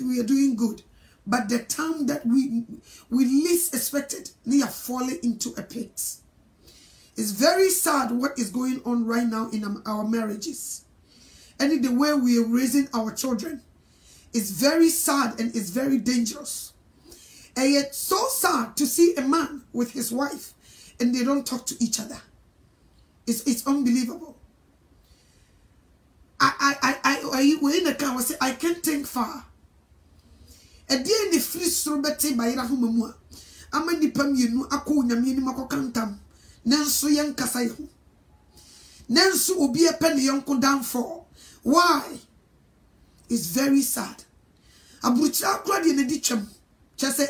we are doing good. But the time that we least expected, we are falling into a pit. It's very sad what is going on right now in our marriages. And the way we are raising our children is very sad and it's very dangerous. And yet so sad to see a man with his wife and they don't talk to each other. It's unbelievable. We're in the car, I can't think far. A day in the free strobete by Rahumamua. I'm a nipam you ako nyamini makokantam. Nansu yan kasayo. Nansu obi a penny yonko down for. Why? It's very sad. Abrucha crowd in the ditcham. Just say,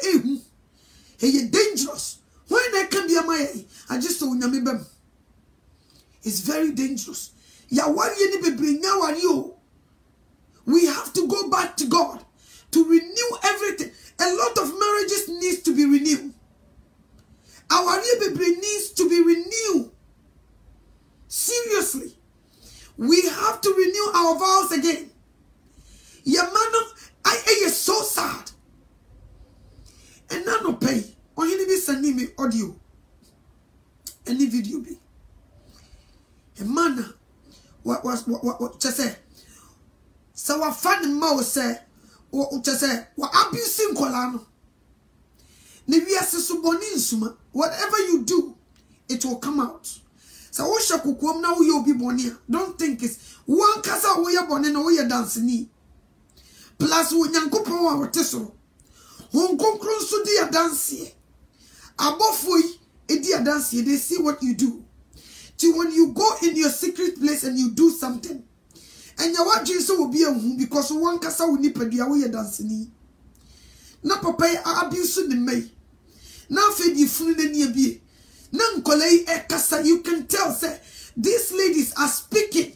hey, dangerous. When I can be a my, I just saw nyamibem. It's very dangerous. Ya what you need to bring now are you? We have to go back to God to renew everything. A lot of marriages needs to be renewed. Our baby needs to be renewed. Seriously. We have to renew our vows again. Yamano, I is so sad. And now no pay. Or you need sending me audio. Any video be. A man, what just say? So I find more say, what just say, what abusing colano. Whatever you do, it will come out. So now you'll be born here. Don't think it's one casa where you're born and where you're dancing. Plus, when you go for our tesoro, won't come close to dear dance. Above we, a dear dance, they see what you do. Till when you go in your secret place and you do something, and your watching so will be a home because one casa will nip a dear way you're dancing. Na papa abuse the may. Now feed you food in your be. Nankole ekasa, you can tell say these ladies are speaking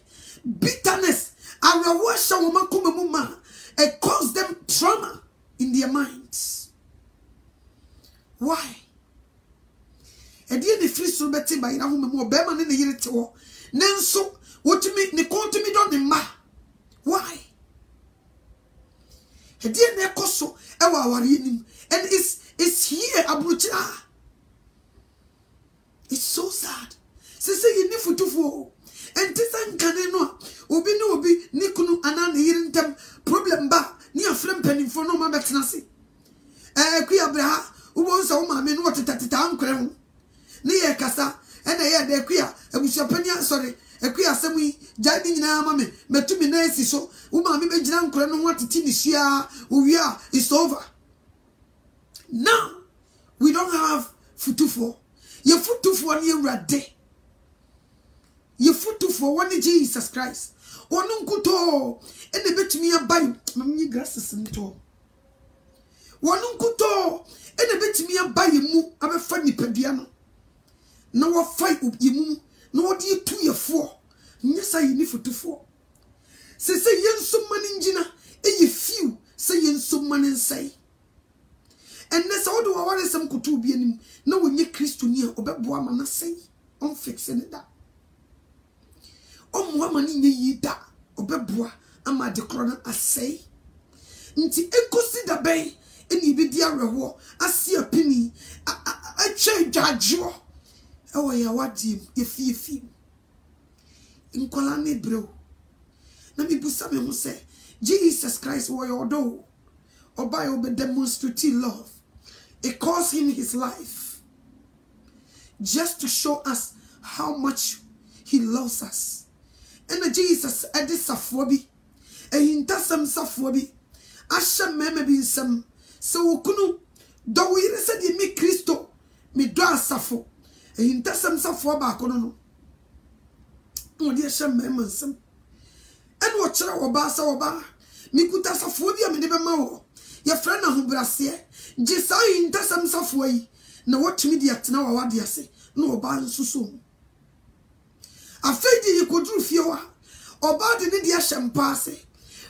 bitterness. Arawasha womakuma muma. It causes them trauma in their minds. Why? And then the free so betting by now more beman in the year to Nanso, what you mean? They call to me don't the ma. Why? And then they coso and it's here abrucha. It's so sad. Say you need to for and this and caneno obi no obi nikunu anan hearing them problem ba ni afrem penny for no ma betnase. Ku abraha ubo nsa wo ma me no wotetata ankre ho. Ni ye kasa and de ku ya abusuapania sorry eku asem yi jadi nyina ma me metumi na esi so wo ma me begina nkore no watete ni hia owia it's over. Now we don't have futufo. Your futufo ni urade. Your futufo one Jesus Christ. Onu nkuto ene betumi abai mamni grasses nto. Wonu nkuto ene betumi abai mu abefa nipadua no. Na wo fight yimu na wo de tu ye fo. Nyesa yi ni futufo. Se yenso mani ngina e few se yenso mani nsai. And nessa odo wa wale sem kutu bi anim na wonye Kristo ni obebo ama na sei on fix ne da omo ama ni nye yi da obebo ama de krona asei nti ekosi da ben eni bi di areho ase apini a che dwajo e wo ya wadi efi nkola ne bro na mi busa me ho se Jesus Christ wo your do oba obe demonstrate love. It cost him his life just to show us how much he loves us. And Jesus at this safobi, and he does some safobi. Asha meme bin some so kunu do we said ye me Christo me do safo, and he does some safo back on no dear sham meme some. And what chara obasa oba me kuta safobi me never mawo. Your friend na hubrasie jisa yinta sam safoi na watumi di atena wa wade ase na oba nsusu afeji yikodru fiewa oba de ne di ahyempa ase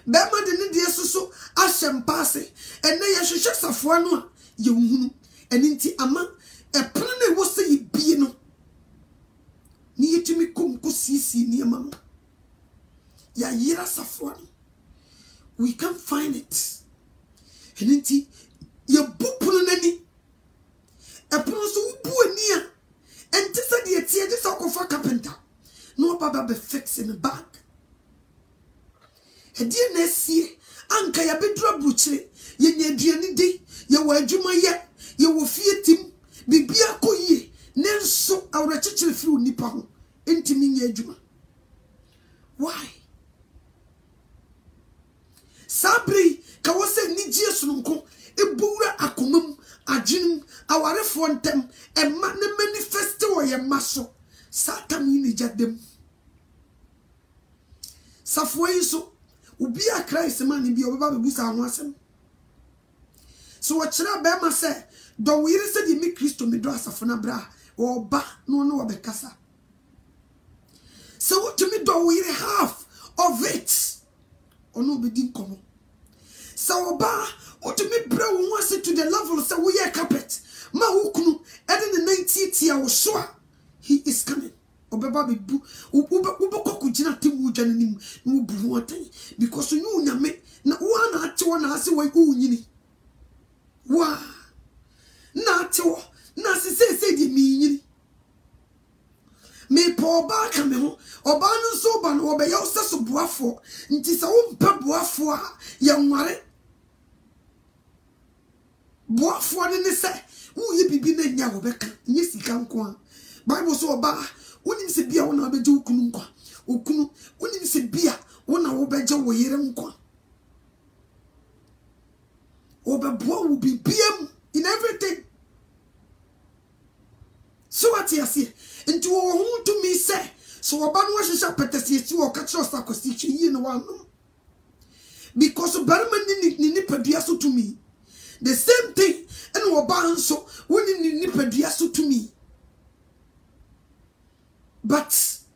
bema de ne di susu ahyempa ase enne ye hwehwe safo no a ye nhunu eni nti ama epre na wo se yibie no ni yitumi kom ko sisi ni ama no ya yira safo we can't find it. Enenti ye bupuno nani. Epono so ubu ani a enti se de tie de so kofa carpenter. No baba be fix in the back. Edie na sie anka ya bedura bruchire ye nya aduani de ye wa adwuma ye wo fie tim bibia koyie nenso awrachechire fi onipa ho enti nya adwuma. Why? Sabri ka wose ni Jesu nko ebura akomam adwinum awarefo ntem emma ne manifest wo ye maso Satan ni jadem. Safo yi so ubi a Christ man bi obeba bebusa ho asem. So wachira be ma se do wiri se di mi Kristo me do asafo na bra oba no no obekasa. So what to me do wiri half of it ono be din komo. So oba what to me bra wo ase to the level say we ye carpet ma wukunu ede ne 90 tia wo so a he is coming. Obeba bebu ubeko kujina timu jananim no bu hotan because you nyame na wo na ate wo na ase wo unyini wa na ate wo na se di mi nyini me po ba ka me ho oba no so ba no obeya so boafo nti se wo mpa boafo a ye nware boafo ne se wo ye bibi na nya wo beka nye sika nko a Bible so oba unim se bia wona obeje okunu nkwa okunu unim se bia wona obeje wo yere nkwa obeboa wo bibiam in everything. So what you see into wo to me say so oba no hwehwe petesi ti wo ka kiro sakosi twi yi no wan because barman ni nipadua so to me the same thing and oba nso woni ni nipadua so to me. But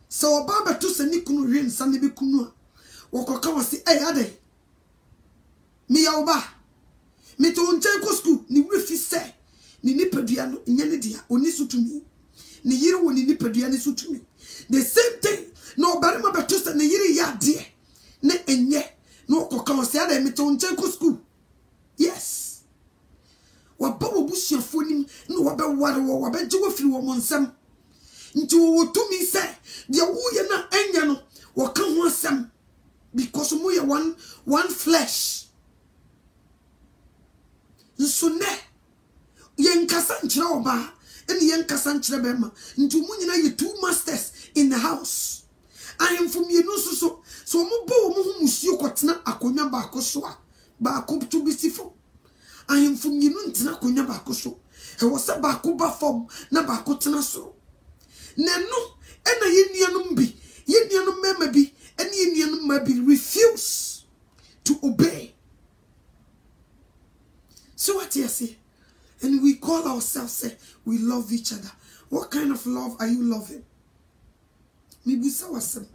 so baba to se ni kunu hwe nsa ne be kunu a wokoka wose ade me ya oba me to nchen ko school ni refi se ni nipadua no nya ne dia oni so to me ni yire wo ni nipadua ne so to me the same thing no bari ma beto se ni yire ya de ne enye no wokoka wose ade me to nchen ko school yes wa babo busuafo nim no wa be ware wo wa be je wo firi wo monsam nti wo to me say dia wo ye na enya no wo ka ho asem because mo ye one flesh nso ne ye nkasa nkyere oba ene ye nkasa nkyere bema nti mo nyina ye two masters in the house I am from you no so mo bo mo hu musuo kotena akonwa ba akoso a ba akopto bisifo I am from you no ntina akonwa ba akoso e wo se ba akoba form na ba akotena so Neno, ena yenuanum bi, yenuanum mema bi, ena yenuanum ma bi refuse to obey. So what you say? And we call ourselves, say, we love each other. What kind of love are you loving? Mibusa wasem.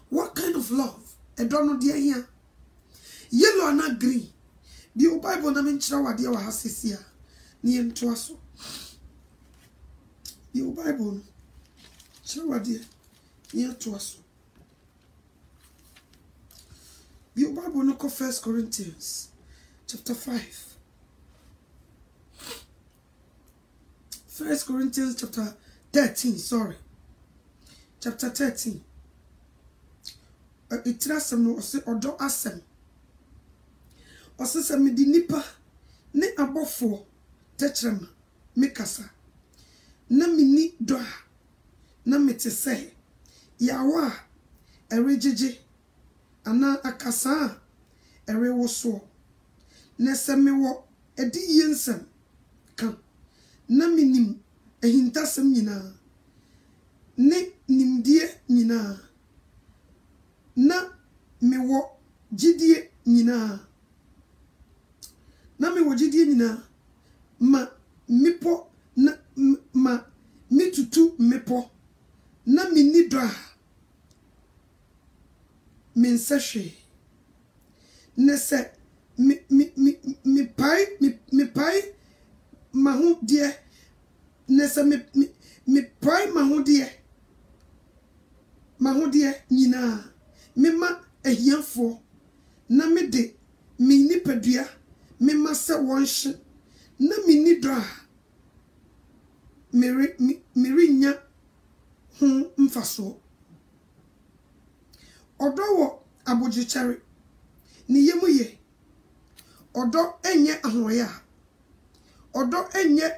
What kind of love? I don't know dear here. Yellow and not green. The Bible na menchira wa dia wa hasisia. Ni entwaso. The Bible Chawadi, near to us. The Bible no 1 Corinthians chapter 5. 1 Corinthians chapter 13, sorry. Chapter 13. Itrasem no ose odo asem. Ose se me di nipa ne abofo techrema mekasa. Na mini do na mete say yawa erejeje ana akasa erewo so na se mewo edi yensem kan na minim ehintasem nyina ne nimdie nyina na mewo gidie nyina na mewo gidie nyina ma mipo na ma mitutu mepo na minidra mensahwe nese mi pai mahudie nese mi pai mahudie nyina mema ehiafo na mede mi nipadua me masa wonhye na mini dra meri nya hu mfaso odo wo abogichere ni yemu ye odo enye ahoya odo enye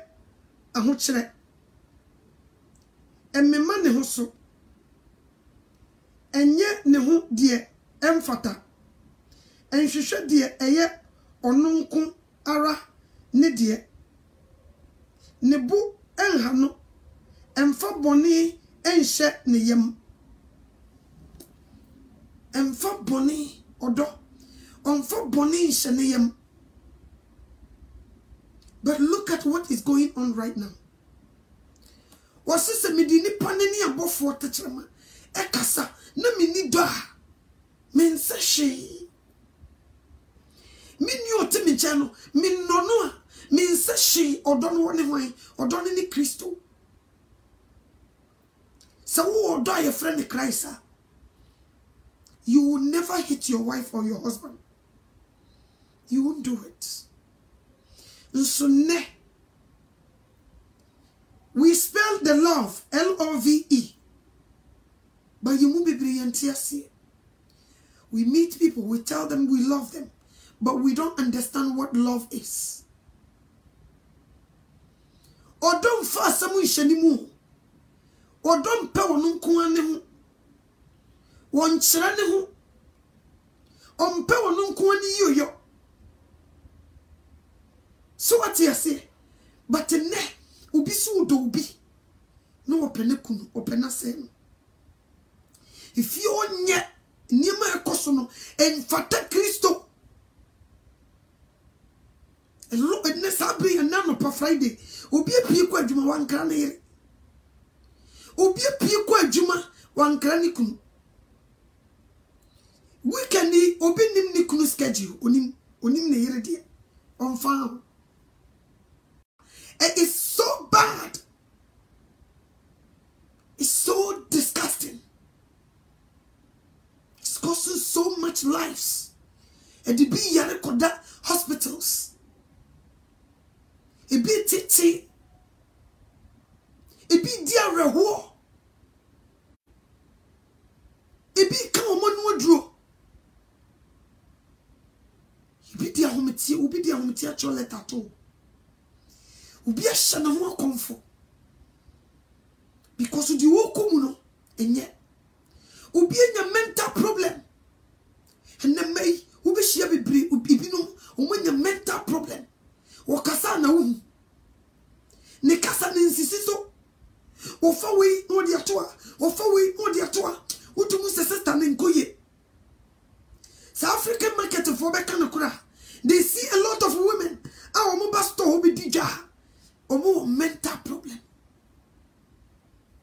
ahokere emmema ne ho so enye ne ho de emfata enhwehwe de eye onunku ara ne de ne bu enha no emfa boni enhye ne yem emfa boni odo onfa boni enhye ne yem. But look at what is going on right now. Was this a medini panini above for Tachama? Ekasa, no mini da. Men sashi. Min yo timi channel, min nonoa, min sashi, or don't want away, or don't any crystal. So who or die a friend of Christ? You will never hit your wife or your husband. You won't do it. So we spell the love L-O-V-E, but you must be brilliant. We meet people, we tell them we love them, but we don't understand what love is. Or don't fast some anymore. Or don't pay on unkuane one chirane on pay on unkuani yo. So what you say? But ne ubi so do ubi no opene kunu opena sen. If you onye nima ekoso en fata Kristo elo edne sabi na no pa Friday obi apie kwa adwuma wankra na yere obi apie kwa adwuma wankra ni kunu weekend obi nim ni kunu schedule onim na yere de on farm. It is so bad. It's so disgusting. It's costing so much lives. And it be Yarekoda hospitals. It be Titi. It be Diareho. It be Kaumon Wodro. It be Diahomiti, Ubi Diahomiti at your letter too. Ubi a shana more comfort because of the okumuno and yet ubi a mental problem and then may ubi shia be ubino when your mental problem or kasana ne kasa ninsisiso or far way no dia toa or far way no dia toa utumu se sister nenkoye South African market for bekanakura they see a lot of women our mobile store be dija or more mental problem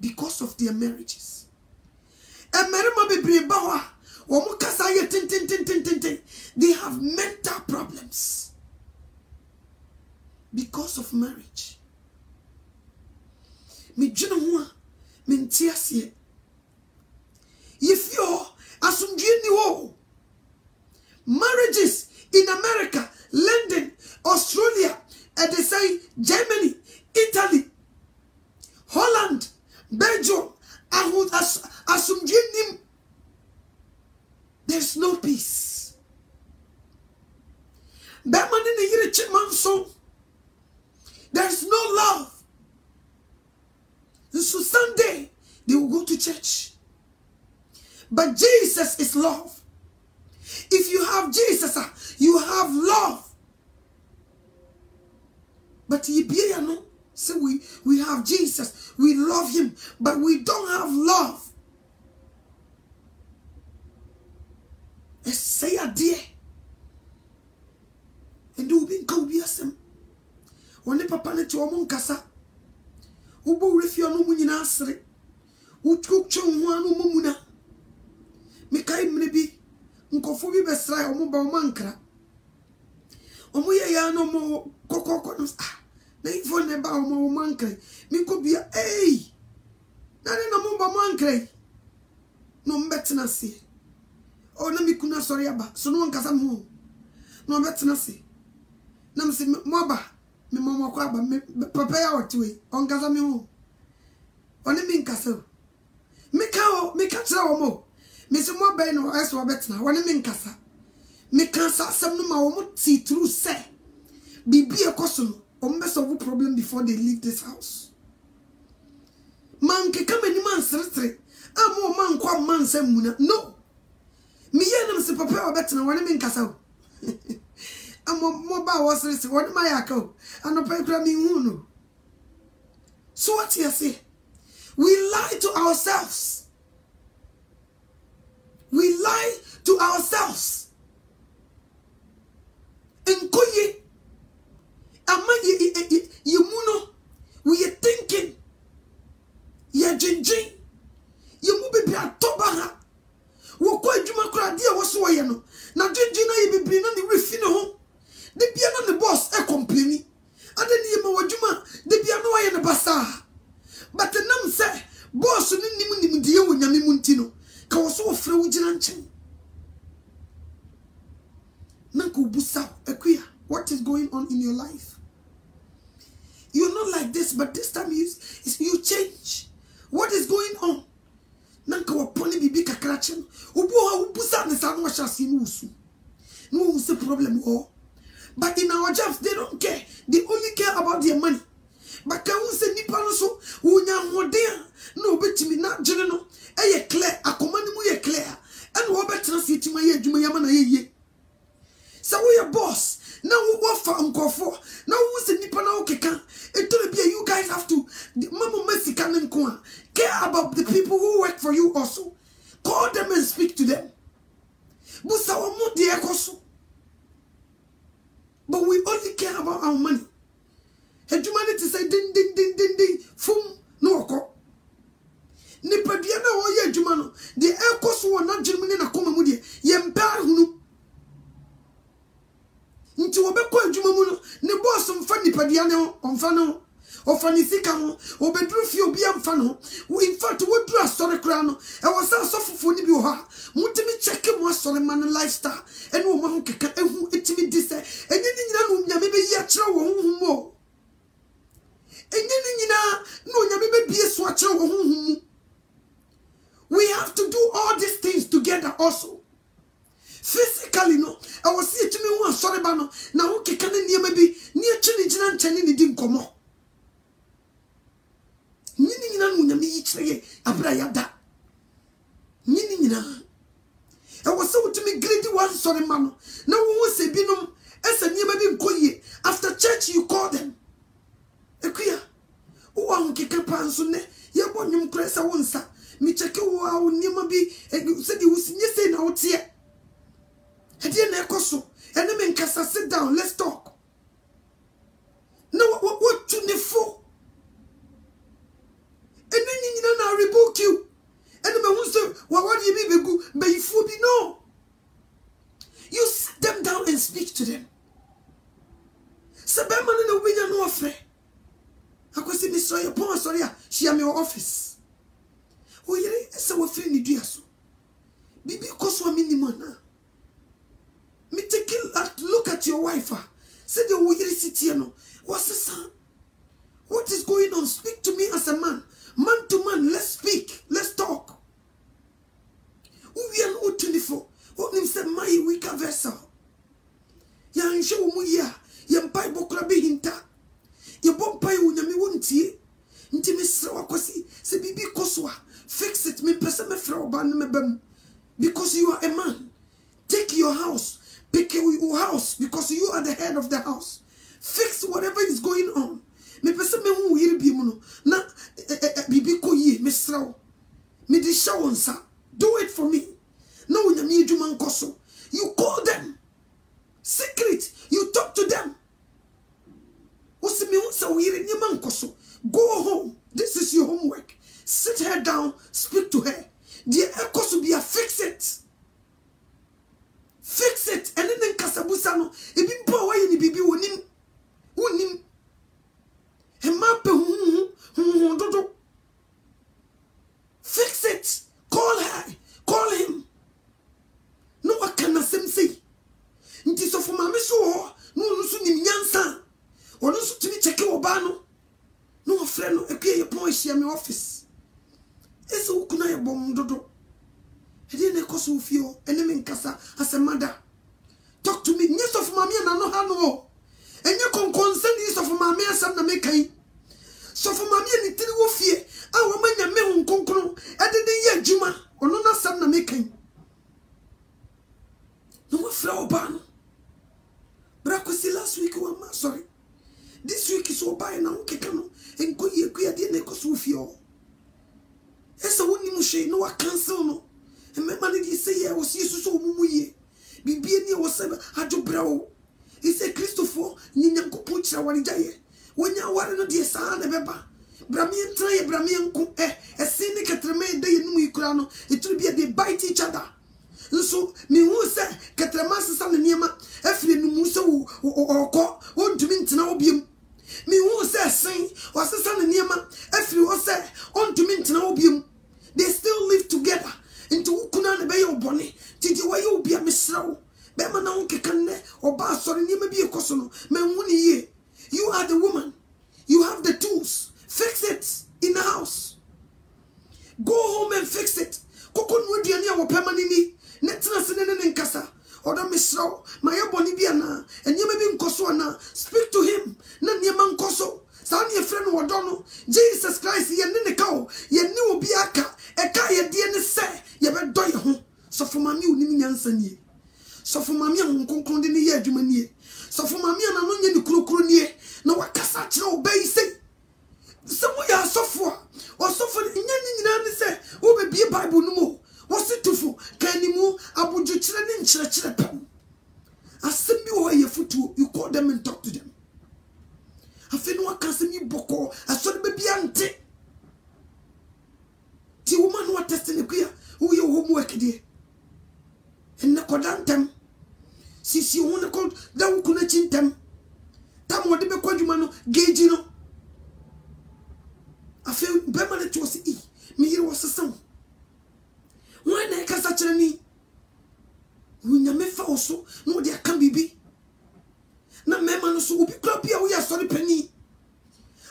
because of their marriages. And they have mental problems because of marriage. If you're marriages in America, London, Australia, and they say Germany, Italy, Holland, Belgium, there's no peace. There's no love. So Sunday, they will go to church. But Jesus is love. If you have Jesus, you have love. But so we have Jesus, we love him, but we don't have love. Say a dear. And do be go be asem. One papa ne to omunkasa. Ubo refio no munyina asre. Utkukcho ho anu mumuna. Mekai mrebi nkofo bi besra omuba omankra. Omuye ya no mo kokoko no na ifo ne ba omo mankre. Mi ko bia na ne no mo ba mankre. No mbetena se. O na mi kuna sorry aba. So no nkasa mo. No mbetena se. nam se moba me mama kwa ba me papa ya otwe ongaza me ho oni mi nkasa me ka tira wo mo me se moba no eso obetna oni mi nkasa me kansa asem no ma wo mo ti through say bibi ekoso no o me solve problem before they leave this house man ke kamani man sere amo man kwa man samuna no me ye nam se papa obetna oni mi nkasa amo moba wo sere oni ma yakao anopa kura mi hu no. So what you say? We lie to ourselves. We lie to ourselves. Enkoye ama ye muno we are thinking ye jinjin ye mu bebi atoba ha wo ko adwuma kura de wo so ye no na jinjin na ye bebi na ne refi ne ho de bia na ne boss e complain ade ne ye ma wadwuma de bia no ye ne basa but nam say boss ni nim de ye wo nyame mu ntino ka wo so ofre wo gina nchen nanko busa akuya. What is going on in your life? You're not like this, but this time you change. What is going on? Nanka waponi bibi kakrachin. Ubuha ubusa ne sa no shasi nusu. No se problem oh. But in our jobs they don't care. They only care about their money. But can we say nipa no so unya modern no betimi na jene no eye clear akomani mu ye clear and wo betra si tima ye adwuma yama na ye. So we are boss. Now we work for Uncle. Now we say nipa na okeka. You guys have to mama mercy can care about the people who work for you also. Call them and speak to them. But we only care about our money. And humanity say ding ding ding ding ding fum no oko. Nipa dia na wo ye adwuma no. The ekoso wo na dwuma na koma mu de. Ye mpa hunu. Nti obekọ adwuma mu no ne boss mfa nipadua ne omfa no ofani sika ho obedru fi obi amfa no in fact wo dru asore kra no e wo sa asofofo ni bi ho ha mutimi check mo asore man lifestyle ene wo ma ho keka ehu etimi di se enye ni nyina no nyame be yi akere wo honhum mo enye ni nyina no nyame be bie so akere wo honhum mu. We have to do all these things together also. Physically no I was see to me one sorry ba no na wo keka ne niam bi ni echi ni gina nchani ni di nkomo nyini nyina no nyame yi kire abra ya da nyini nyina I was so to me grade one sorry ma no na wo se binom esa niam bi nkoye after church you call them ekuya wo an keka panso ne ye bonyum kresa wonsa mi cheke wo a niam bi se di wusinye se na wo tie. And then sit down, let's talk. No, what to the for? And then you know, I rebuke you. And then I say, what do you mean? But if you be no, you sit them down and speak to them. Sabaman in the winner no afraid. I could see Mr. Yapon, sorry, she am your office. Oh, yeah, so we're feeling the so. Bibi Koswa minimum. Me take a look at your wife. Say the way city no. What's the son? What is going on? Speak to me as a man. Man to man. Let's speak. Let's talk. We are not 24. What name said my weaker vessel? Ya nsho mu ya. Ya mpai bokra bi hinta. Ya bompai unyami wontie. Nti me sra wakwasi. Se bibi koswa. Fix it. Me pesa me fra oba me bem. Because you are a man. Take your house. Pick your house because you are the head of the house. Fix whatever is going on. Me pese me hu yiri bi mu no na bibi ko yi me sraw. Me di shawonsa. Do it for me. No nyame adwuma nkoso. You call them. Secret. You talk to them. Osi me hu sa yiri nyama nkoso. Go home. This is your homework. Sit her down. Speak to her. The ekoso be a fix it. Fix it. And then kasabusa no. Ebi mpo wa ni bibi wonim. Wonim. He mape dodo. Fix it. Call her. Call him. No what can I say? Nti so for mama so no no so ni nyansa share my office. It's a ukuna bomb dodo. He didn't cause you feel enemy casa as a mother. Talk to me, yes of mammy and I know how no. And you can concern this of mammy and some make. So for mammy and it will fear. I will make a melon concro at the year Juma or no some making. No flower ban. But I see last week, sorry. This week is all by now, Kekano, and go ye queer dinner cause with you. As a winning machine, no, I cancel no. And my money say I was used to so muye. Be near was had to brow. He said Christopher, Nina Kupucha Wanijaye. When you are not dear son, ever. Bramian try a Bramian cook, a cynic at remain day in Muikrano, it will be a they bite each other. So, me who say, Catramas and Nima, Effie Muso or call, won't to mean to know obium. Me who say, Saint, or San and Nima, Effie was say, on to mean to know obium. They still live together into Ukunan Bay or Bonnie. Did you way be a misrow? Bemana Kekane or Bass or Nima be a cosono, men 1 year. You are the woman. You have the tools. Fix it in the house. Go home and fix it. Kokon Wudiania or permanently. Netina Senen Casa. Or the misrow. My Bonibiana. And you may be Kosoana. Speak to him. Nanyaman Koso. Sani a friend or Dono. Jesus Christ, ye Nineko. Ye knew Biaka. A kaya DNA say. Ye bet doy home. So for my new Nimian Sanye. So for my young concluding the year Jumanie. So for my young Anonia Nukrukrunie. No, what Cassach obey say. Somewhere are software or software in any say, oh, be a Bible no more. What's it to for? Can you move? I would you children in church? I send you away your foot, you call them and talk to them. I feel no can send you boko, I saw the baby auntie. The woman who are testing the queer, who your homework there. And the codantem. Since you want to call that who couldn't them. Tam what they call you man, gauge you know. I feel permanent was e. Me was a son. When I can such a knee, when you may also, no, there can be. No, man, so will be club here. We are sorry, penny.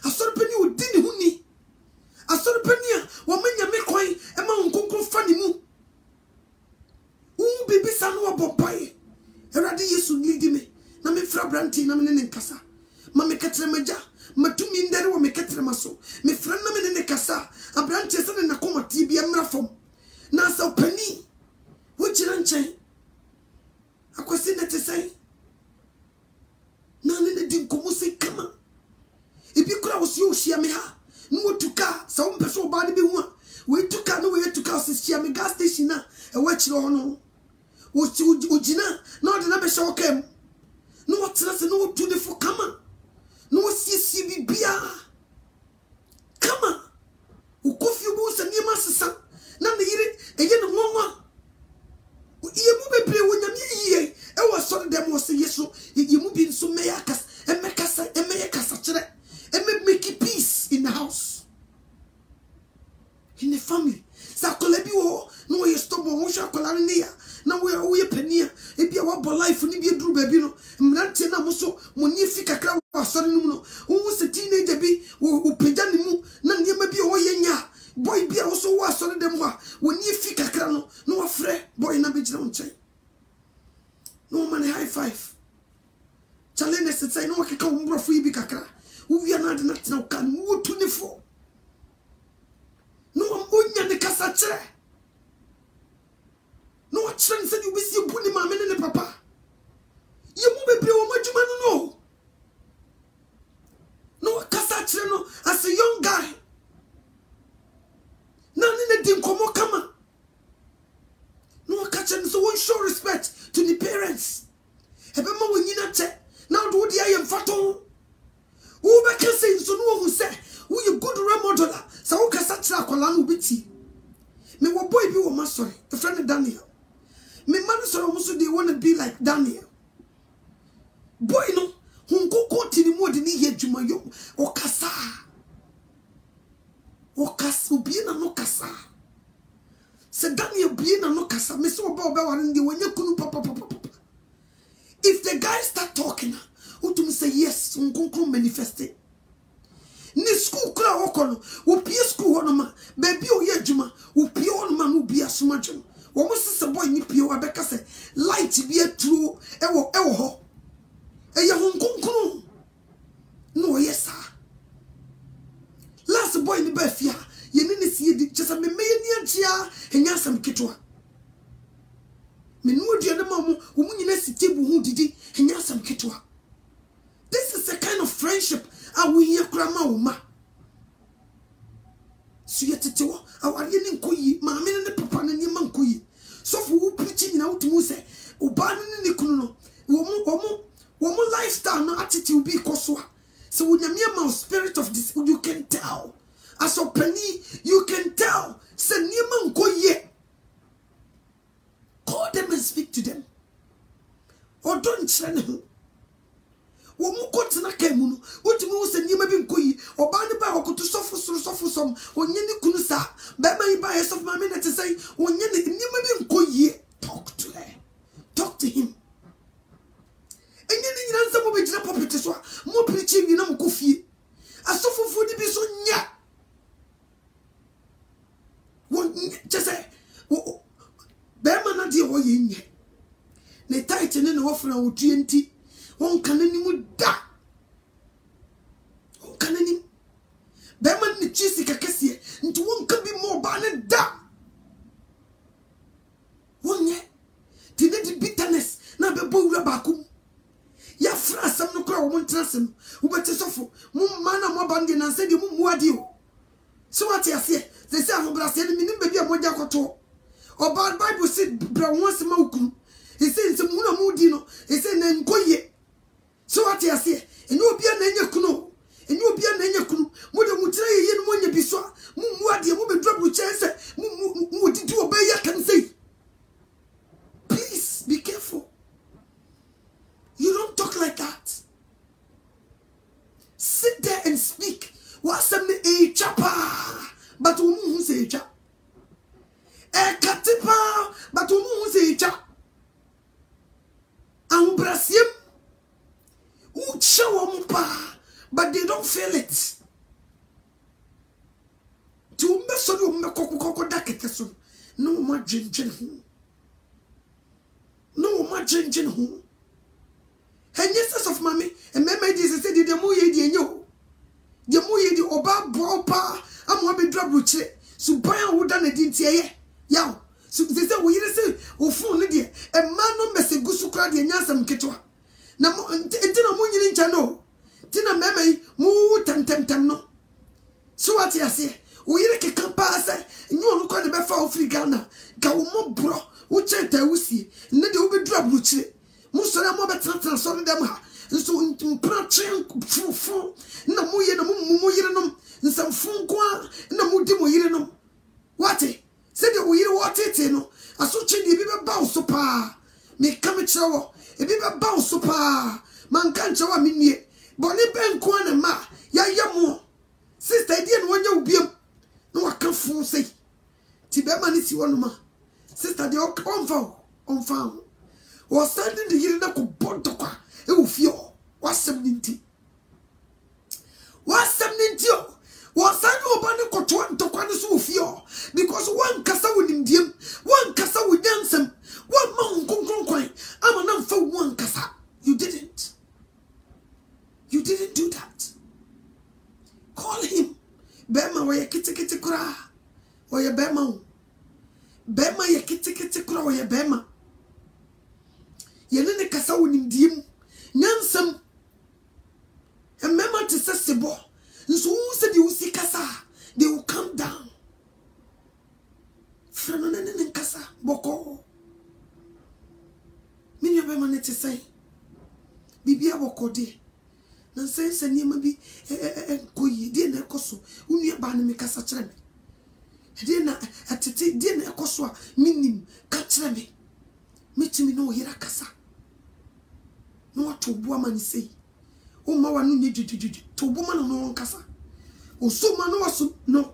I saw the penny who didn't honey. I saw the penny, one man you make coin, and my uncle funny moo. Who baby son or boy? A radius would lead me. Na me fra branti na me ne kasa. Ma me ketre meja. Matumi ndere wo me ketre maso. Me fra na me ne kasa. Abranti se na koma tibi amra fom. Na sa opani. Wo chira nchen. Akwasi na te sai. Na ne di nkomo se kama. Ibi kura wo si o hia me ha. No tuka sa wo mpeso ba ne bi hu a. We tuka no we tuka se hia me gas station na e wa chira hono. Ujina no de na be show kem. No what say no do the for come. No see bibia. Come. U kofi bu se niema sesa. Na ne yire eye no nwanwa. Ye mu bebre wonya mi ye. E wa so dem wo se yeso. Ye mu bi nso me yakas. E me kasa kire. E me make peace in the house. In the family. Sa kolebi wo no ye stop wo hwa kolare ne ya. Na we penia e bia wa bo life ni bia duru baby no mrantie na mo so mo ni fi kakra wa sori no no wo se teenager bi wo pega ni mu na niema bi wo yenya boy bia wo so wa sori dem ho wo ni fi kakra no no wa frɛ boy na be jira nche no man high five challenge se say no wa keka wo mbrofo yi bi kakra wo wi na de na tena ka no wo tu ni fo no am onya ne kasa kire. No, what friend said you miss your bunny mamma and papa? You move a bill, what you know? No, Cassachino as a young guy. None in the dim como come. No, catching so one show respect to the parents. Have a moment in a check. Now, do the I am fatal. Who back can say so no who say, who you good role modeler? So, Cassacha Colano Bitty. Me what boy be my sorry, a friend of Daniel. Me man so also they want to be like Daniel. Boy no, who go to the more than he hear Jumayo or Kasa. Or Kasu being a no Kasa. Said Daniel being a no Kasa, Miss Oba and the when you couldn't papa. If the guy start talking, who to me say yes, uncle manifested. Ni school kura wokono opie school hono ma baby oye adwuma opie hono ma no bia soma dwom wo mo sese boy ni pie wa beka se light bia tuo ewo ho eye honkonkunu no yesa last boy ni ba fia ye ni sie di chesa me me ni agia enya asam ketwa me no dua de ma mo wo nyina sitebu hu didi enya asam ketwa. This is a kind of friendship we hear grandma uma. So yet it was our yen koyi, mamma and the papa and your man koyi. So for who preaching out to Muse, Uban and Nikuno, woman lifestyle, no attitude be koswa. So when you mere spirit of this, you can tell. As a penny, you can tell. Send your man koye. Call them and speak to them. Or don't train them. Womukotina kemunu utimi wo se nyema bi nkoyi oba ne ba okoto sofo som onye ne kunu sa ba ma yi ba yesof ma me na te say onye ne nyema bi nkoyi. Talk to her, talk to him. Enye ne nyina nsa mo be gina pulpit so mo preach bi na mo kofie asofofo ni bi so nya won just ba ma na de wo ye nye ne tight ne no ofra wo 20 won kanani mu da won kanani be man ni chisi kakese nti won kan bi mo ba ne da won ye ti ne di bitterness na be bo wura ba kum ya fra asam no kra wo mon trasem wo bete sofo mo ma na mo bande na se di mo muade o so what ya se se afobra se ni nim be bi amoja koto oba bible say bra won se ma ukun e se nse mu na mu di no e se na nkoye. So what you say? And you be an enyekuno. And you be an enyekuno. Mother Mutre, you know, you be so. What you will drop with chance. What did you obey? I can say. Please be careful. You don't talk like that. Sit there and speak. What's some a chapa? But who say chap? A katipa, but who say chap? And Brasim. But they don't feel it. To mess on you, Coco Daketeson. No more drinking. No more drinking home. And yes, of mammy, and mammy is said the moye de yo. The moye de oba bropa, I'm one be drop with it. So buy a wooden a dinty. Yow. So they say, we say, oh, phone, dear. A man no mess a gusukra de nyasam ketwa. Na mo entina mo nyini ncha no tina meme mu tem no so what ya say o yire ke kampa say nyi onu kwa de be fa Africa na ga wo mo bro wo cheta wusie ne de wo be dura bruchire mo so na mo be tran so dem ha so mpra tren fufu na mo ye na mo yire nom nsam funko na mo di mo yire nom what say de wo yire what tete no aso chi de bi be ba so pa me kam chewo ebi be ba so pa man kan chewa minnie boni ben ko na ma ya yamo sister die no wonya ubiem no waka fu sei ti be ma ni si wono ma sister de onfa o standing the yiri na ko bodo kwa e wo fio wasem ninti o wo sanu obani ko to ntokwa ni so fio because one kasa wonim diem one kasa wodansem one man konkron I'm not for one kasa. You didn't do that. Call him. Bema wa kiti kura. Wa ya bema. Bema ya kiti kura wa ya bema. Yenene kasa wonim diem. Nyansam. And mema to say sebo. So who said you see kasa? They will come down. Franonene kasa boko. Minya be man to say bibia bokode na sense niema bi koyi de na ekoso unu ba na me kasa kire me de na atete de na ekoso a minim ka kire me metimi no yira kasa no wato bo amani sei o ma wa no ni dwedwedwe to bo ma no kasa o so ma no waso no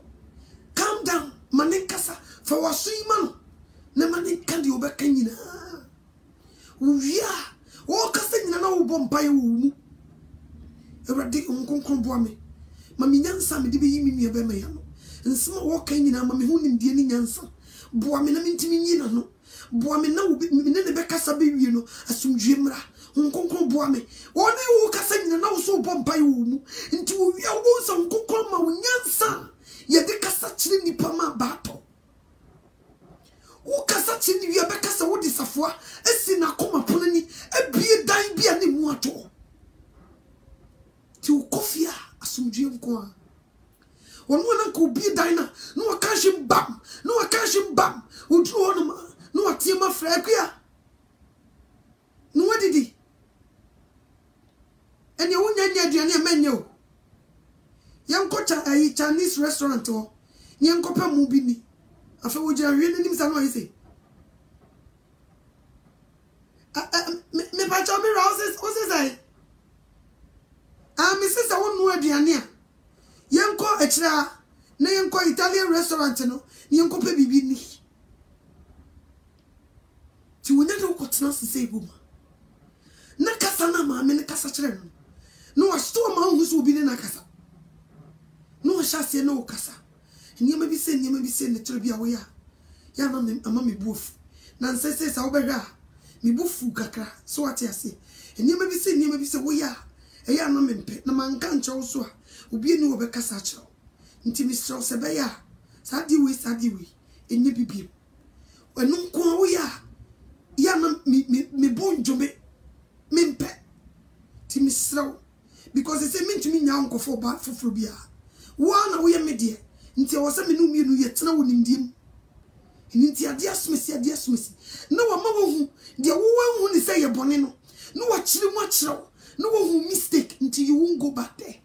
calm down manen kasa fa waso ima no na manen kandi obeka nyina uya o kasa nyina na wo bompa ye wo mu Eradi nkonkron boa me Mami nyansa me de be yimi nua be ma ya no. Nsema wo kan nyina mami hu nim die ni nyansa. Boa me na mentimi nyina no. Boa me na wo me ne be kasa be wie no asumdue mra. Nkonkon boa me. Woni wo kasa nyina na wo so bompa yi wo mu. Nti wo wi wo so nkonkon ma wo nyansa. Ye de kasa chiri nipa ma bato. Wo kasa chiri wi be kasa wo di safoa esi na koma ponani ebie dan bia ne mu ato. Ti wo kofia asumdue nko a. One one could be diner, no a cashing bam, no a cashing bam, who drew on him, no a team of fragia. No, what did he? And you won't get your menu. Young Cocha, a Chinese restaurant or young Copa Mubini. I feel what you're really say. Me Pachomi Roses, what's I? Mrs. I won't know Diania. Yanko echra na yanko Italian restaurant no yanko pe bibi ni ti wonya do kotena sese ibuma na kasa na ma me ne kasa kire no wa sto ma hu so obi ne na kasa no wa hyase na o kasa nyema bi se ne kire bi a wo ya na me ama me buofu na nsese sa wo behwa me buofu kakra so wate ase nyema bi se wo ya eya na me mpe na manka nche so a obi ni wo be kasa kire nti misro se be ya sadi we enye bibiem enu nko wo ya na me bonjo me mpe ti misro because they say me ntimi nya nkofo ba foforo bia wo na wo ye me de nti wo se me no mienu ye tena wo nimdiem nti ade asumesi na wo ma wo hu de wo hu ni say ye bone no no wa kire mu akire no wo hu mistake nti you won't go back there.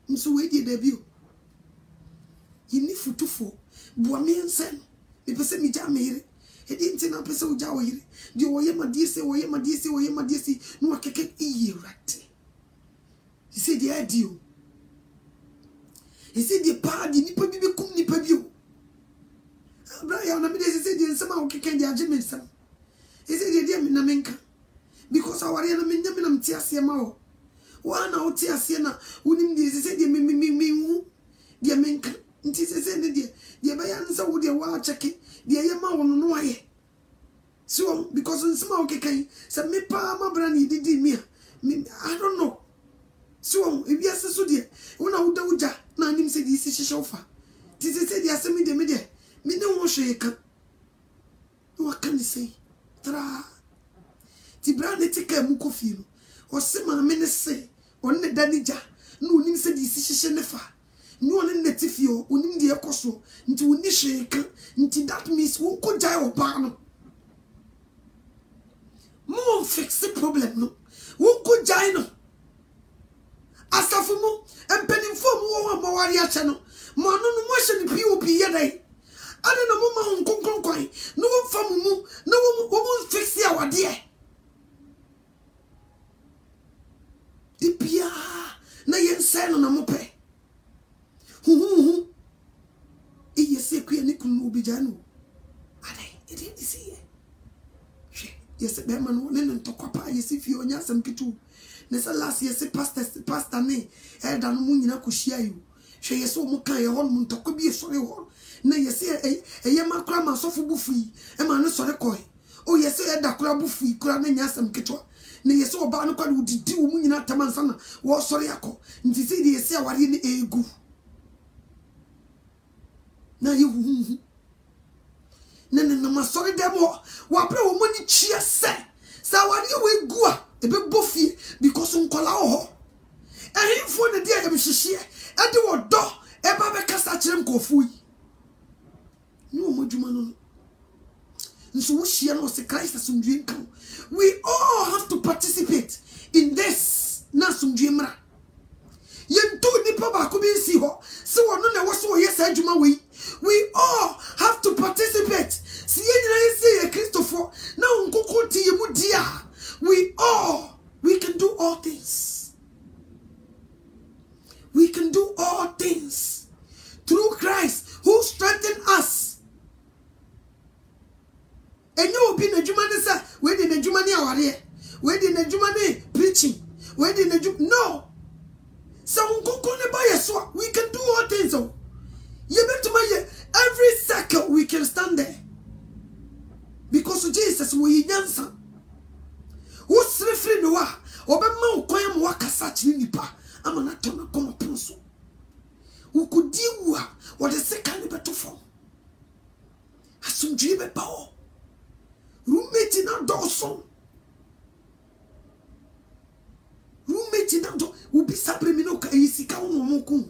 Mso we di debut. Yini futufo bua me nsen. Me pese mi ja mere. E di nti na pese o ja wo yire. Di wo ye madisi no akeke iye rate. He said the idea. He said the party nipa bi be kum nipa bi o. Abraham na me dey say the nsema o keke di agement sam. He said the dia me na menka. Because our na me nya me na mti ase ma o. Wana oti ase na unim de se de me hu de menka nti se ne de ba ya nsa wo de wa cheke de ye ma wo no aye so because nsema o kekan se me pa ma bra ni didi me I don't know so e bia se so de wona wo da uja na anim se de isi hihye ofa ti se de ase me de me ne wo hwe ka no kan se tra ti bra ne tika mu kofi no o se ma me ne se on ne danija no onim se di sihye ne fa no on ne tifio onim de ekoso nti woni hweka nti that means won ko jai oba no mo fix the problem no won ko jai no asafo mo empenimfo mo wo ma wari ache no mo no mo hye ni pop ye dai ade no mo ma hon konkon no wo fa mu no wo fix ya wade Dipia na yense no na mope hu yesi ku ni kunu obijanu ade e dey see yesi be man no ne ntokwa yesi fi onya asem kitu ne sa last yesi pastor ne e da no mu nyina ko hia yu hwe yesi o mu kan ye hon mu ntokwa bi sori ho na yesi ye makra ma sofo bufu yi e ma no sori koi o yesi e da kura bufu yi kura na nya asem kitu na yesi oba no kwade udidi wo mu nyina tamansa na wo sori yakọ nti se de yesi aware ne egu na ye hu na masori demo wa pre wo mani chia se sa aware we egu a ebe bofie because nkola ho ehimfo ne de ya behihie e de wo do e ba be kasa kire nkofu yi ni wo modwuma no nso wo hia no se Christ asumdue nkan. We all have to participate in this nasumdwemra yentu nipa ba ko bi si ho se wono na wo so yes adwuma we all have to participate si yenyina isi ye Christopher na nkoko ti ye mu dia we can do all things through Christ who strengthened us. Enyo obi na dwuma ne sa we de na dwuma ne aware we de na dwuma ne preaching we de na no So we can do all things. Every second we can stand there. Because Jesus we answer. What's referring to what? Obama Koyam Wakasa Chinipa. I'm an atona come upon so. Who could deal what the second battle for? Asum dream power. Roommate in our Dawson. Roommate in our door will be Sabriminoka Isika no Moku.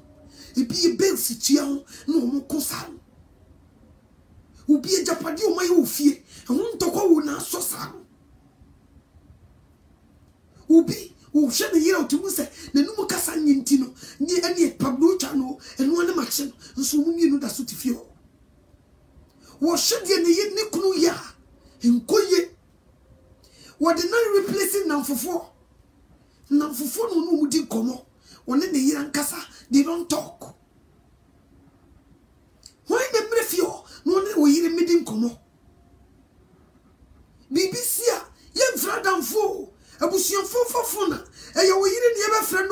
It be a bell situation no Mokosan. Will be a Japadio my fear and won't talk over now so sad. Ubi, who shed a year out to say, the Numocasan Yintino, near any Pablo Chano, and one action, and so you know that's what if you was shed the year Nikunu ya, and Koye. What the night replacing now for 4? Now for 4 no did come up. One in the year and Casa, they don't talk. Why the Brefio, no one will hear me didn't come up. BBC, young Fradam fool. Abusian for fona, and you will hear the ever friend.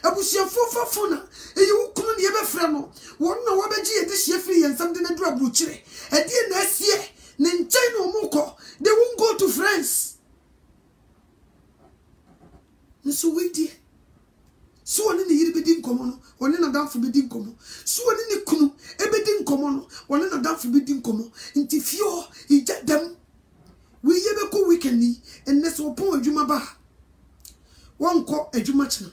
Abusian for fona, and you will come the ever friend. One no wabaji at this year free and something a drop butcher. At the end next year, Nintendo Moko, they won't go to France. So wait, dear. So one in the year bidding common, one in a down for bidding common. So one in the cunu, a bidding common, one in a down for bidding common. Into few, he jet them. We ever go weekendly, and that's what point Jumaba. One call a Jumachna.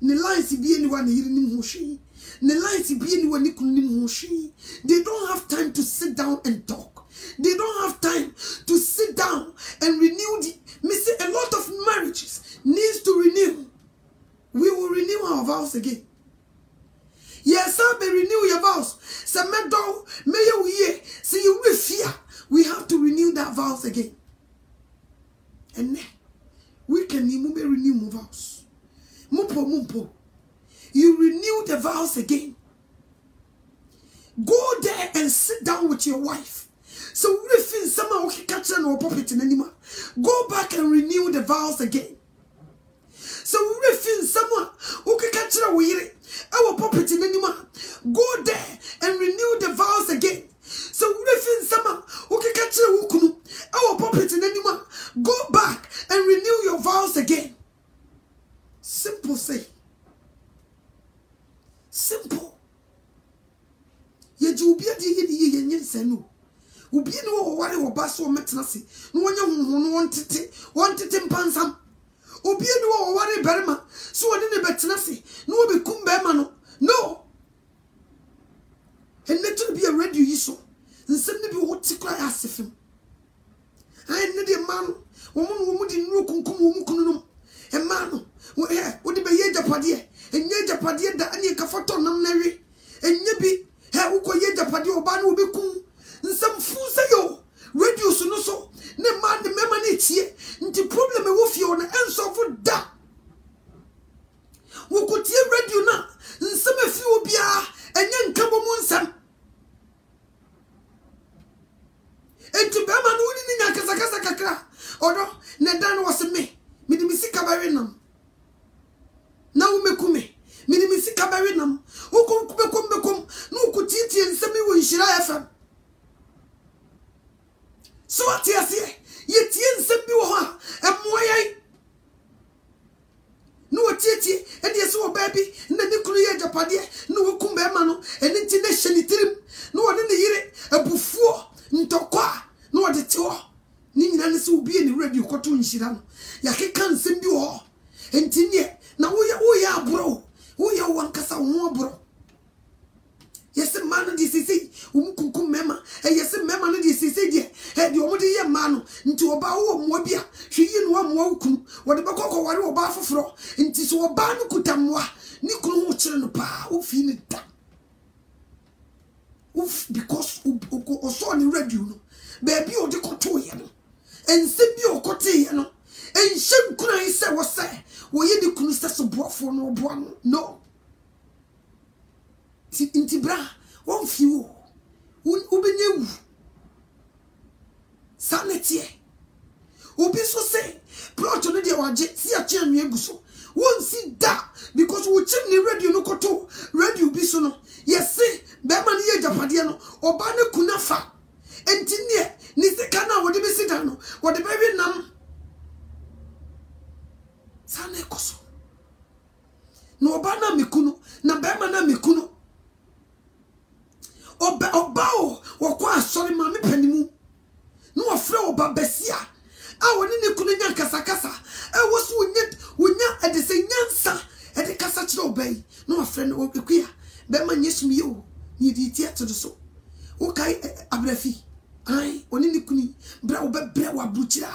The lines be anyone hearing him she. The lines be anyone nicking she. They don't have time to sit down and talk. They don't have time to sit down and renew the. Missing a lot of marriages needs to renew. We will renew our vows again. Yes, I may renew your vows. Samedo, may you hear, see you with fear. We have to renew that vows again. And we can renew vows. Mumpo. You renew the vows again. Go there and sit down with your wife. So if someone can catch no puppet in anymore, go back and renew the vows again. So if someone who can catch a weary, our puppet in anymore, go there and renew the vows again. So if someone who can catch a wukunu, our puppet in anymore, go back and renew your vows again. Simple say. Simple. Ye ubia di ye yen senu. Ubi no ware wo baso metenase. No wanya hunhunu wontete mpansam. Ubi no ware berema. So wode ne betenase. No obi kum berema no. No. And let it be a radio yiso. And send me what to cry as him. I need a man. Woman didn't know kunkum. A man. What the Bayaja Padia. And Yaja Padia that any Kafaton Namnary. And Yabi. How could Yaja Padia Banu be kum? And some fool say yo. Radio so. Ne man the memanate here. Into problem with you on the answer for that. We could hear radio now. And some of you be and young Kabomon. And to Bama no ni nyakasa kakra. Odo nedan was me. Me di misika barenam. Na wo mekume. Me di misika barenam. Wo bekom no ko titi ensemi wo nhira FM. So ati ase ye tie ensemi wo ha emoyai. No titi e de se wo baby na ni kunu ye japade no wo kum be ma no eni ti na hyenitirim no wo ne yire abufuo ntokwa no what it was. Nina will be in the radio cotton shiran. Yaki can't send you all. And Tinia, now we are bro. We are one cassa more bro. Yes, a man of this is Umuku Mema, and yes, a man of this is had the only young man into a bow of Mobia. She in one wokum, what the Bacco or Baffo fro, into so a ban kutamwa, Nico Chilpa, who feel it down. Because or so on the radio. Baby, or the cotoyano, and Sibio Cotiano, and Shem Kuna say was say, were you the Kunistas of Brofor no Bron? No. Intibra, one few, Ubenu Sanity. Ubi so say, plot on the Wajet, see a chain Yeguso. Won't see that because we chimney radio no koto radio bi so no yes be man ye japade no oba ne kunafa enti ne ni sika na wo de be sida no wo de be nam sana ekoso no oba na mekunu na be man na mekunu oba o wo kwa asori ma me panimu no ofre oba besia a woni ne kunu nya kasa kasa e wo so wonya e de se nyansa e de kasa kire obai no ofre no okua be man yesumi o ni di ti ato so wo kai abrafi ai woni ne kunu bra wo be bra wa buchira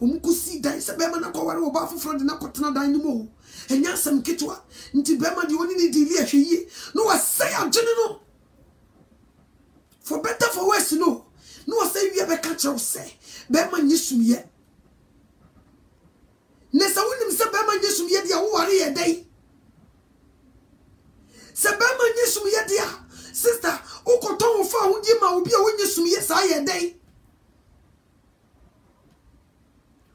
omukusi dan se be man na kware oba foforo de na kotena dan ni mo enya sam ketwa nti be man de woni ne di li ahwe no wa say agene no for better for worse no say we be catch us say be man yesumi nesa wonim se be man yesum ye dia wo ware ye dai se be man yesum ye dia sister ukoton wo fa hudi ma obi a wonyesum ye sa ye dai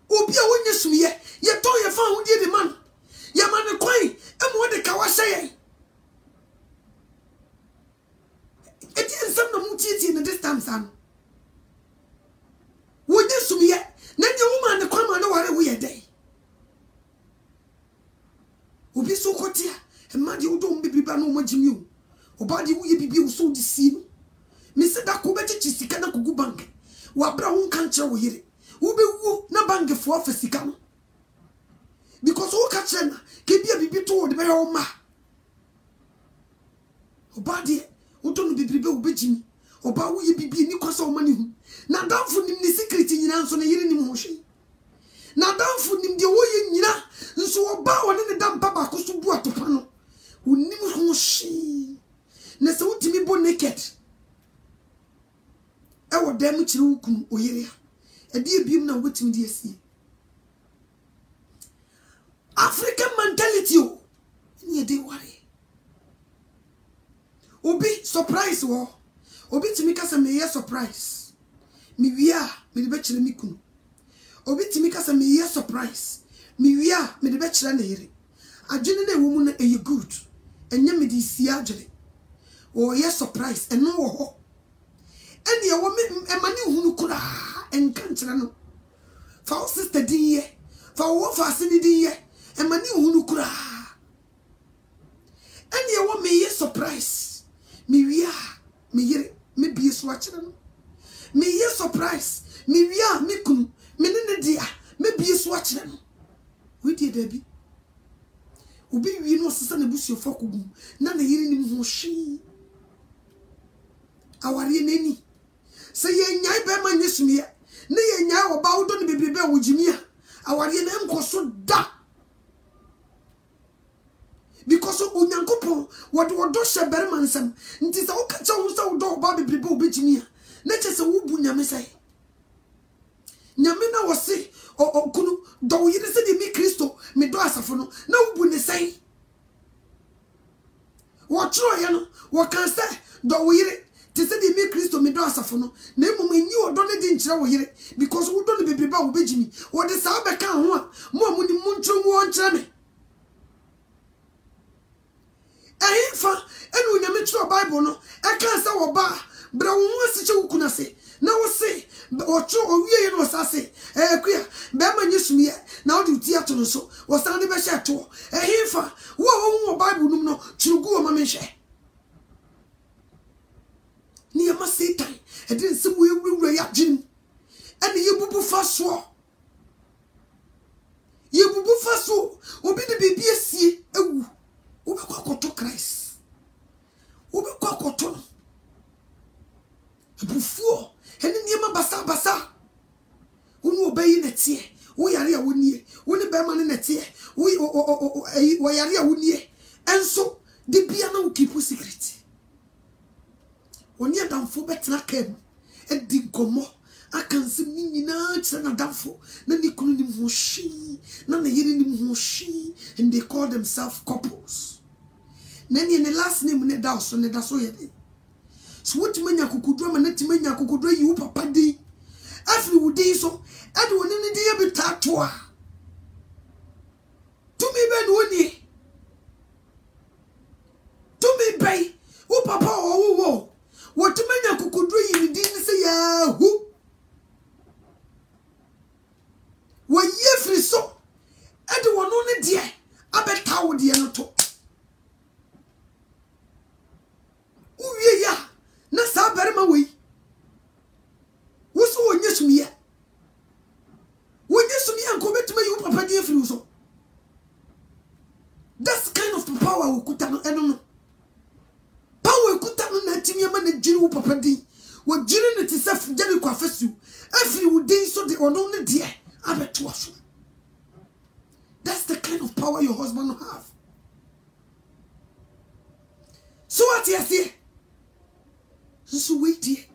obi a wonyesum ye ton ye fa hudi de man ye man kwan e mo de ka wa hye e di nsam na mutiti in this time san wonyesum ye na de wo man kwan ma na ware wo ye dai obi so kotia e ma di udom bibiba no magimi o oba di wo ye bibi wo so di si no me se da ko bechichi sika na kugu bank wa bra won kan kire wo yire wo be wo na bank fo office sika no because wo ka kire na ke bia bibi to wo de be o ma oba di udom bibiba wo begimi oba wo ye bibi ni kwasa o mani hu na danfo nim ni secret nyina nso na yire ni mo hwe na danfo nim de wo ye nyina nso oba woni ne dampa ba ko so bu atopa no unim ho hye na se wutimi bo naked e wo dem kire wukum oyere e de biem na wutimi de asie African mentality o ni de ware obi surprise wo obi timi kasa me ye surprise mi wia me de be kire mi kunu obi timi kasa me ye surprise mi wia me de be kire na yire adwene na wo mu na e good enye me di si adwene o ye surprise eno wo ho ene ye wo me emani hunu kura enka nkire no fa o sister di ye fa wo fa sini di ye emani hunu kura ene ye wo me ye surprise mi wia me yire me bi so akire no me ye surprise mi wia me kunu me ne dia me bi so akire no we di da bi obi wi no sesa na busu fokugu na na yiri ni ho hwi aware nani se ye nyai be ma nyesumie na ye nyai oba wodo ne bebrebe wo jimia aware na enkoso da because onyankopon wodo hye berma nsam nti se wo ka cha wo se wodo oba bebrebe wo bejimia na che se wo bu nyame sai nyame na wose kunu do yire se de mi Kristo me do asafo no na wo bu ne sai wo tro ye no wo kan se do yire te se de mi Kristo me do asafo no na emom enyi odo ne di nkire wo yire because wo do ne bebrebe wo bejimi wo de sa be kan ho a mo ni mu ntro mu on kire me fa enu nyame tro Bible no e kan se wo ba bra wo ho asiche wo kuna se na wo se o tro o wie ye no sase kuya be ma nyesumie na wo di ti ato no so wo san de be hye to fa wo Bible num no churugu wo ma me hye ni ma Satan e din se wo ewura ya gin ene ye bubu faso obi de bibi asie ewu wo be kwakoto Christ wo be kwakoto bufuo ene niema basa wonu obayi netie wo yare a wonie woni be ma ne netie wo yare a wonie enso de bia na wo keep secret oni adamfo betena kam e di gomo akanse nyina tse na adamfo na ni kunu ni mhoshi na yiri ni mhoshi and they call themselves couples nani ne last name ne da so yede so what manya kukudro ma nati manya kukudro yi wo papa di afri wo di so e de woni ne di ye betato a to me be no ni power okuta no eno no power okuta no na timi ama na jiri wo papa din wo jiri ne tisaf jeri kwa fesu afiri wo din so de ono ne de abeto aso. That's the kind of power your husband have. So what you say? So wait here.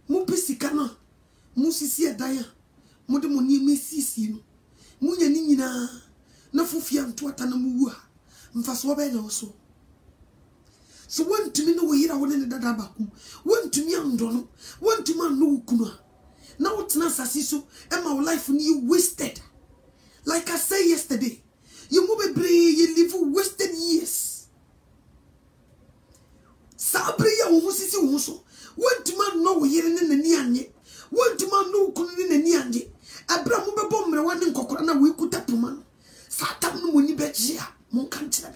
Mu pesika na mu sisi edaya mu de mo ni mesisi no mu nya ni nyina na fofia nto ata na mu wu a mfaso ba na so. So wantumi no yira wona ne dada baku wantumi ando no wantumi ando kunu a na wotena sasi so e ma life ni you wasted. Like I said yesterday, you move a you live wasted years. Sabri ya umusisi umuso. Want to man know here in the nianye. Want to man know kunin in the nianye. Abraham bomber one in Kokorana we could tap man. Satan no money betchia, mon country.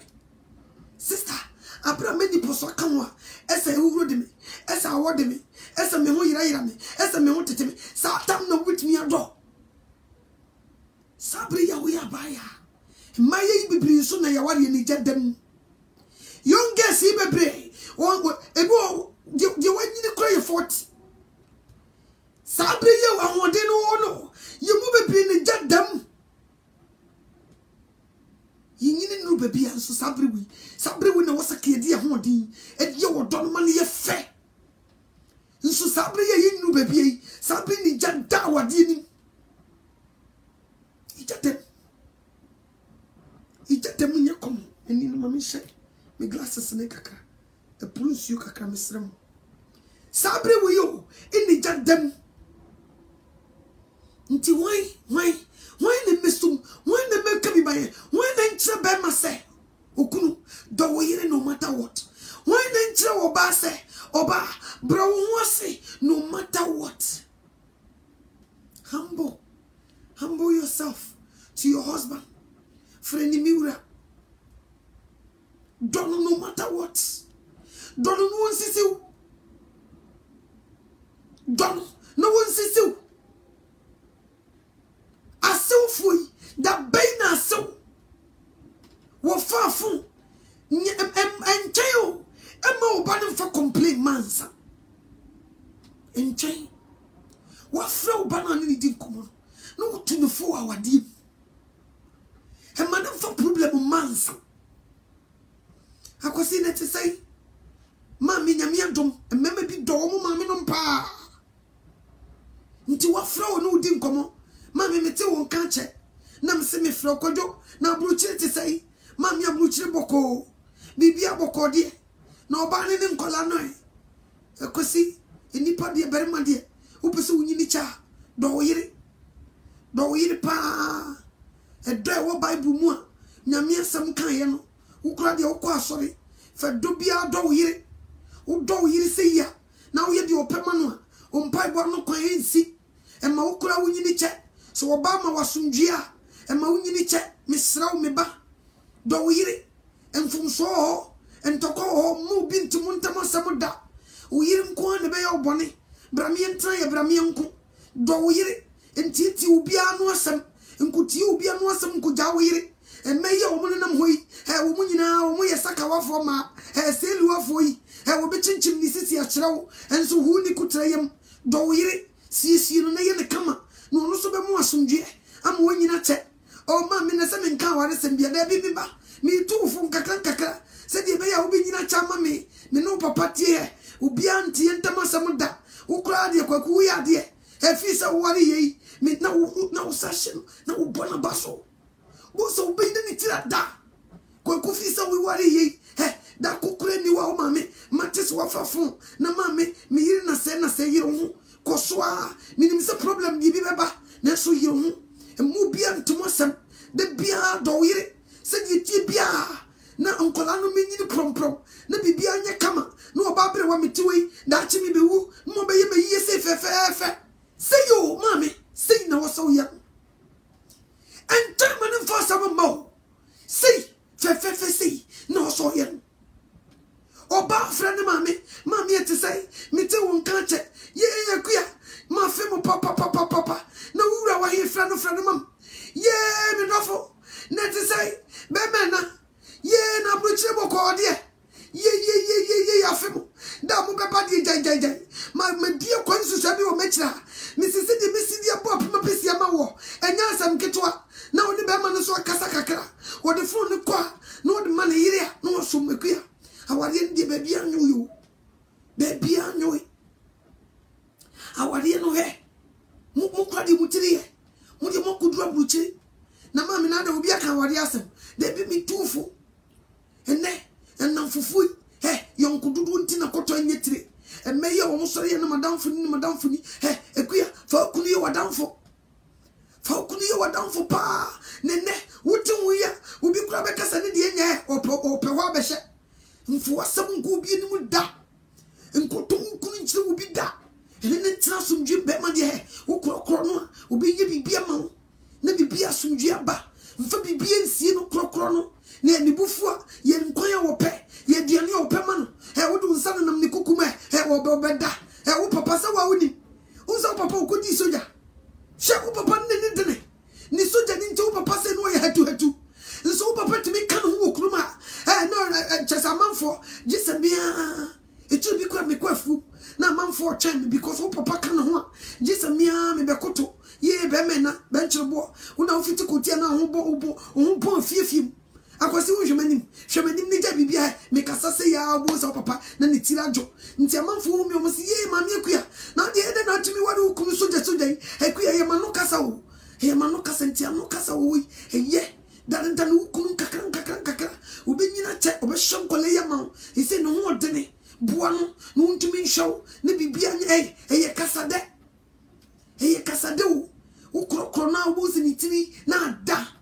Sister, Abraham made the poso kamwa. Esa who rode me, Esa award me, Esa me ho ira me, Esa me wanted me. Satan no with me a door. Sabri ya we abaya. Maye bibri so na ya wari ni jedem. Young girls he bebre. Ebo je wanyi ni kura ye 40. Sabri ya ahode no no. Ye mu bibri ni jedem. Yini no baby an so sabri we na wasake di ahode. E ye wodon ma ne ye fe. Nso sabri ya yin no baby. Sabri ni jada wade ni. Ijate munye komo eni no mami she me glasses ne kakra e pulse you kakra me srem sabre wo yo eni jadem nti why ne mesum why ne make me baye why ne ntre be ma se okunu do wo yire no matter what why ne ntre wo ba se oba bro wo se no matter what. Humble yourself to your husband. Friendly Miura. Don't know no matter what. Don't know no one sees you. Don't no one sees you. A so free that bain so. What far from and jail. Emma Bannon for complaint mansa. And jail. What flow banana didn't come on. No to the 4 hour deep. A man for problem mansa. I was in it to say, Mammy, Yamiadum, and maybe dom, mammy, no pa. Into what flow no didn't come on. Mammy, me too won't catch it. Nam semi flow codo, now brutal to say, Mammy, a brutal boko. Bibi a boko dear. No banning in Colanoy. A cossy, in Nipa dear Berman dear. Who pursue Yinicha. Do yiri pa e do wo bible mu a nyame asem kan ye no wo kura de wo kwa asori fa do bia do yiri se ya na wo ye de opema no a o mpai bo no kwan ensi e ma wo kura wo nyini che so wo ba ma wasumdua e ma wo nyini che misra wo me ba do yiri enfumso ho entoko ho mu bi ntimu ntama asem da wo yiri nko na be ya obone brami entra ye brami enko do yiri entiti ubia no asem nkuti ubia no asem nkuja wo yiri emeye wo mun nam hoyi wo munyina wo mu yesaka wafo ma selu wafo yi wo be chinchim ni sisi a kirewo enso hu ni kutrayem do yiri sisi no na ye ne kama no no so be mu asomdwe am wo nyina che o ma me na se me nka ware sem bia da bi ba mi tu fu nkakra se de be ya wo be nyina cha ma me no papa tie ubia ntie ntama sam da wo kura de kwaku ya de efisa ware yi me na session na ubona baso bo so be ni tira da kwaku fisa we ware yi da kokure ni wa o mame matis wa fafun na mame me yiri na se yiri hu kosoa minim se problem bi beba na so yiri hu emu bia ntomosem de bia do yiri se di ti bia na onkola no menyini promprom na bibia anya kama na oba bere wa metiwe da chi mi bewu mo be ye me yie se fe say yo mame say na wo so ya and time man for some mo say fe say no so ya oba friend mame et say me te won kan che ye kuya ma fe mo papa na wura wa he friend mam ye me nofo na te say be me na problem ketwa na woni be ma no so kasa kakra wo de phone ne kwa na wo de ma ne yire na wo so mekua awade ndie ba bia nyo yo ba bia nyo awade no he mu kwa di mutiri mu de mo kudura buruchi na ma me na da obi aka awade asem de bi mi tufo enne enam fufu yonkududu ntina koto nyetire emeye wo musore ye na madamfo ni ekuya fa kunu ye wadamfo pa nene wutin wuya ubi kura be kasa ne de nya ope ho abehye mfu wasam nko obi ni mu da nkoto nkunu nchire ubi da ene ne ntina sumdwe be ma de wo no ubi ye bibia ma na bibia sumdwe aba mfa bibia nsie no krokro no na nibufu a ye nkwan ya wo pe ye duane wo pe ma no wo du nsa nam ni kokuma wo be da wo papa sa wa woni unsa papa ko di soja she wo papa ne ni soja ni nti wo papa se no ye hatu nso wo papa timi kan ho okruma no chesa manfo jisamia etu bi kwa me kwafu na manfo chen because wo papa kan ho jisamia me bekoto ye be me na benchirebo wo na ofiti kotia na ho bo fiefiem akwasi wo hwemanim ni ja bibia me kasa se ya abo sa papa na ne tirajo nti amanfo wo mi omosi ye ma me akua na de ede na tumi wade hukum soja akua ye ma no kasa wo nti ano kasa wo ye darenta no hukum kakran obenyina che obehwem kole ye ma ise no ho odene boa no ntumi nhwew ne bibia ye kasa de wo krokro na wo sinitiri na da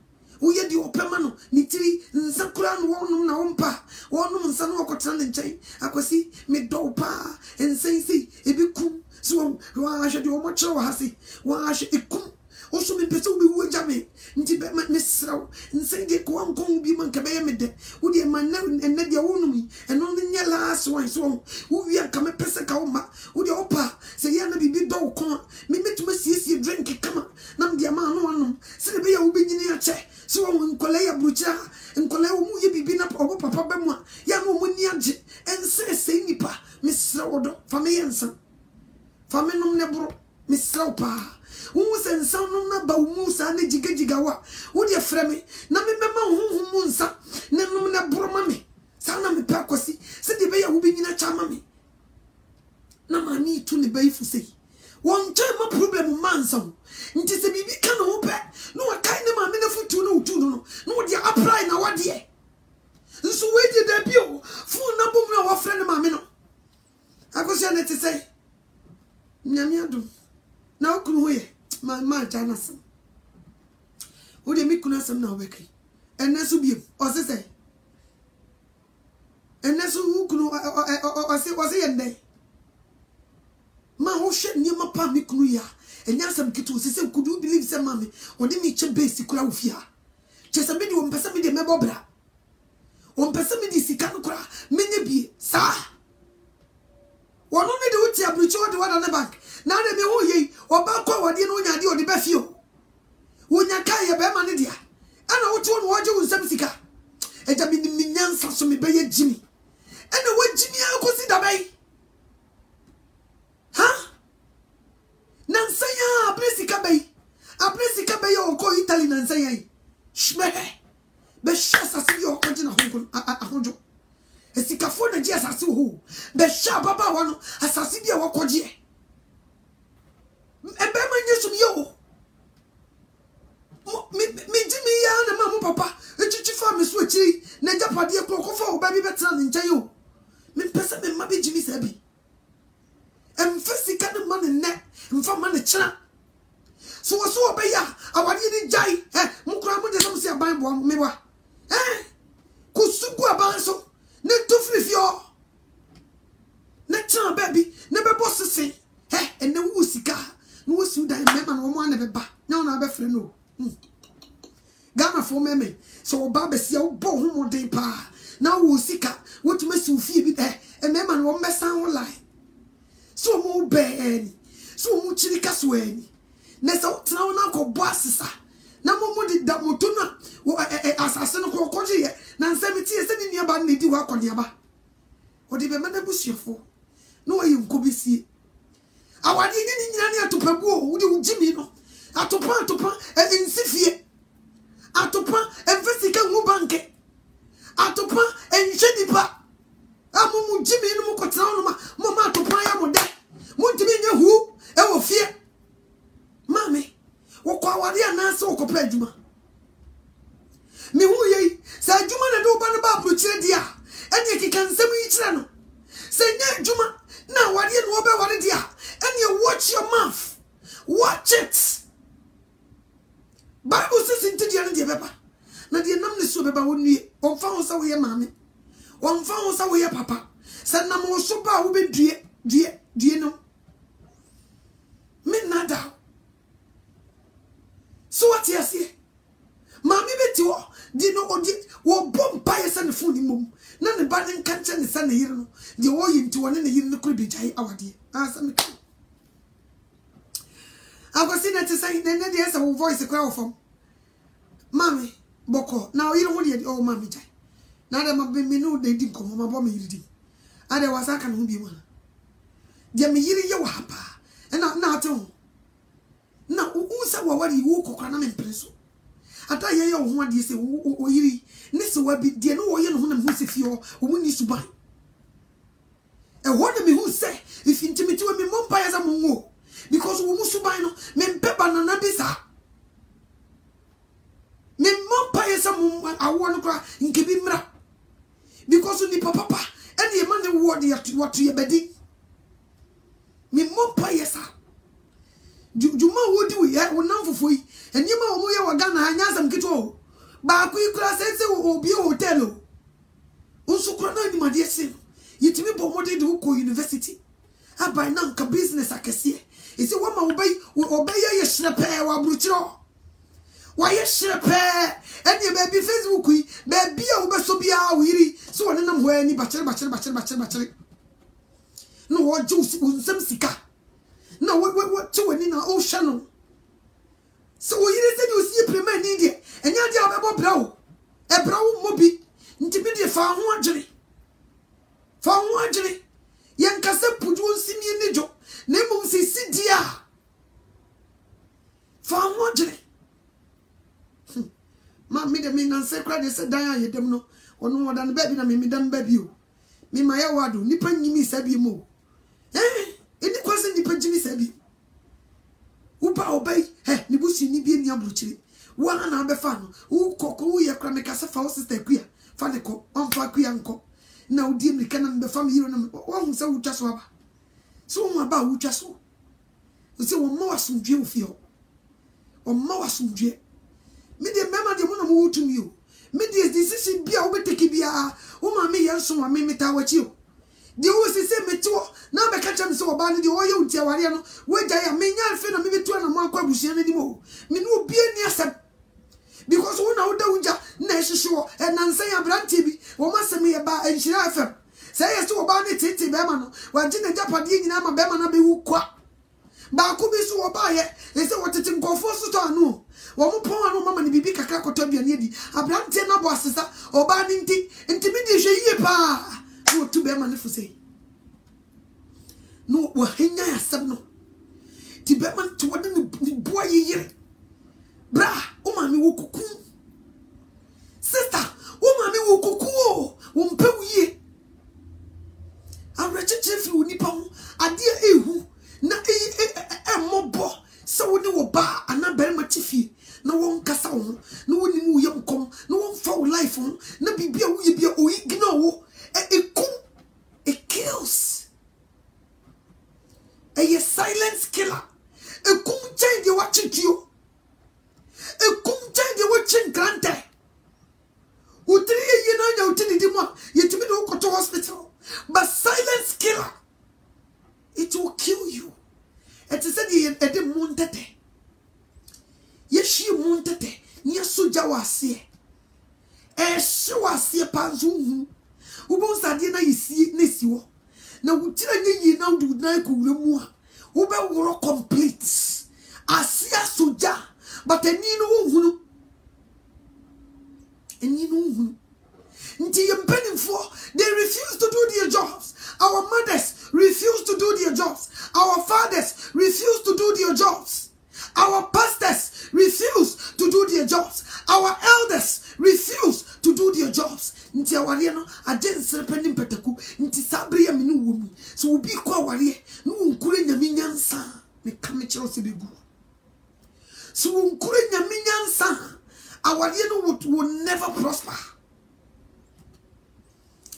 uye di opema no nitiri nsakura no wonum na wompa wonum nsa no okotra ne nkyai akwasi me do pa ensensi ebikum so wa ahwe di omokyere wa hase wa ahwe ekum oso me pese obi wu jame nti be me sraw nsenge ko ankon bi man ka be me de wo di man na enne de wonum eno ne nya last one so wo wi aka me pese ka wo ma wo di opa se ya na bibi do ko me metuma siesie drink kama nam de ma no anum se be ya wo be nyini ache so nkole ya brucha nkole wo mu ye bibi na obo papa be mu ya no mu ni age ense nipa misra wodo famiyensa famenum ne bro misra pa wo sensa no na ba mu sa na jigajiga wa wo de freme na me bema huhumu nsa ne num na bro ma me sa na me pa kosi se de be ya wo be nyina cha ma me na ma ni tu ne ba ifu sei won che ma problem mansa nti se bibi ka no pe no akai ne ma me na futu no utu no no de apply na wade nso we de da bio fu na bom na wa frɛ ne ma me no akosia ne te sei nyame adom na okunu ho ye ma jana sam wo de mi kunu asam na wekai enesu biem o se sei enesu ukunu o se yende ma ho hwe niema pa mi kunu ya enya asam kitu se kudu believe se mame odi mi che base kura ofia che se me di o mpesa me di mebobra o mpesa me di sika no kura menye bie sa wono ne de uti abruchi odi wada na bank na na me ho ye oba kwa wade no nya de odi ba fio wonya kai ye be ma ne dia ana wotu no woje unsam sika eja bi ni nyansa so me be ye jimi ana wajimi akosi da bai ha nansanya apresika bay oko Italy nansanya yi shmehe be shasa si yo konti na honjo esika fo na ji asase ho be sha baba wano asase bia wakoje ebe manye sum yo mi jimi ya na mamu papa echichi fa me so echi na japade ekoko fa oba bi betra ne nche yo me pese me ma bi jimi sabi emfasika ne man ne mfa man chira so obeya awade ni jai mukura mo de so se aban bo mewa kusugu aban so ne tofrifio ne chira baby ne bebo sese ene wu sika no wo su dan mema no mo ane beba na na be frɛ no Ghana fo meme so oba be sia wo bo ho modin pa na wo sika wotuma si ofie bi mema no wo mesan wo lai so mo be so mu chiri kaso ani na so tena wona ko boasisa na mo di da moto na asase no ko koje na nsɛmiti ese ni niaba na di wa akɔneaba odi be mana busuafo no ayi nkobesie awade ni nyina ne atopabu o wodi ujimi no atopa nsifie Me who ye, say, Juma do Banaba Bruchedia, and you can send me each rano. Say, Juma, now what you know about what it is, and you watch your mouth. Watch it. Bible says in the end, Papa. Now the name is so about when we on found us away, mammy. One found us away, papa. Said no more super will be dear, no. Me nada. So what you say? Mammy bet you did not or bomb pious and food in mum. None of the banning can't send the sun here. The war into one in the year could be jay our dear. Answer me. I was in at the same then there's a voice a crowd from Mammy Boko. Now you don't want the old mammy. Now there might be me no they didn't come home about me. And there was I can be one. Jammy yiri yo hapa. And now too. Now who said what you walk on a pencil? I tell you what you say, oh, yiri. This will be dear no one who's if you're who needs to buy. And what me who say if intimate to me mumpires among more. Because we must buy no men pepper na bisa. Men mumpires some I want to cry in Kibimra. Because you need papa and your money what to your bedding. Men mumpires are. Juma would do it will now for you, and you know we are gonna hang some kito. But we class will be a hotel. Also, Cronin, my dear son, you to me promoted to Uko University. I by now business I can see. Is it one will obey your snapper or brutal? Why, yes, snapper, and your baby Facebook, baby, so be our weary, so I don't know where any bachelor. No, what juice was some sika. No, what to an in our ocean. So you said you see a prima India, and you're the brow. A brow mobi, intermediate found one jelly. Found one jelly. Young Cassa put one simi in the job. Nemo say Sidia. Found one jelly. Mammy, the men and sacred is a dia, you don't know, or no more than baby, and me done baby. Me, my awadu, nipping me sabi mo. Eh, any question nipping me sabi. Upa obey, eh, Nibusi Nibi and Yabuchi. One and a befano, who cock, who ya cramicasa fauces the queer, Fanico, on Faquianco. Now, dear me can be family, one so just waba. So about just so. You say, one more soon, Joe feel. Or more soon, Jay. Me the member the one who to you. Me the decision be a way take be a woman me and so me meet with you. The always say me too. Now me catch them so about the oil to Wariano. Where I am me yan friend of me to an amount of bush anymore. Me no be near some. Because one out the Nash sure and Nancy and Brantibi or must me about and she FM. Say yes to about it, Bemano. When Tina Japadine and I'm a Bemana be who quack. But could be so about it. They say what it in go for so no. One more no mamma be big a crack or Toby and Yedi. A plantain of bosses or banning tea, intimidation ye pa. No to Beman for say. No, what hang I said no. Tibetman to what the boy ye. Bra, oh mammy will cuckoo. Sister, oh mammy will cuckoo. Won't pay ye. A wretched Jeffrey Nippon, a dear ehu. Na mobo so we no ba ana very much fie na won kasa ho na woni mu yam kom na won fa life ho na bibia wo ye bia o ignore wo it kills a silence killer change the watching you change the watching grante utri ye na nya utini di mo ye timi do go to hospital but silence killer it will kill you. It is said ye ede montete. Ye shi montete. Ni soja wase. E shi wase panzu hu. Ubo sade na yisi nesi wo. Na wutira nye ye na udu na ko wremu a. Ube woro complete. Asia soja. But eni no hunu. Eni no hunu. Nti ye mpanimfo, they refuse to do their jobs. Our mothers refuse to do their jobs. Our fathers refuse to do their jobs. Our pastors refuse to do their jobs. Our elders refuse to do their jobs. Nti awariano adense penim peteku. Nti sabri ya minu wumi. So ubi kwa warie. Nu unkure nyami nyansa. Me kame chero sebegu. So unkure nyami nyansa. Our awadeɛ no will never prosper.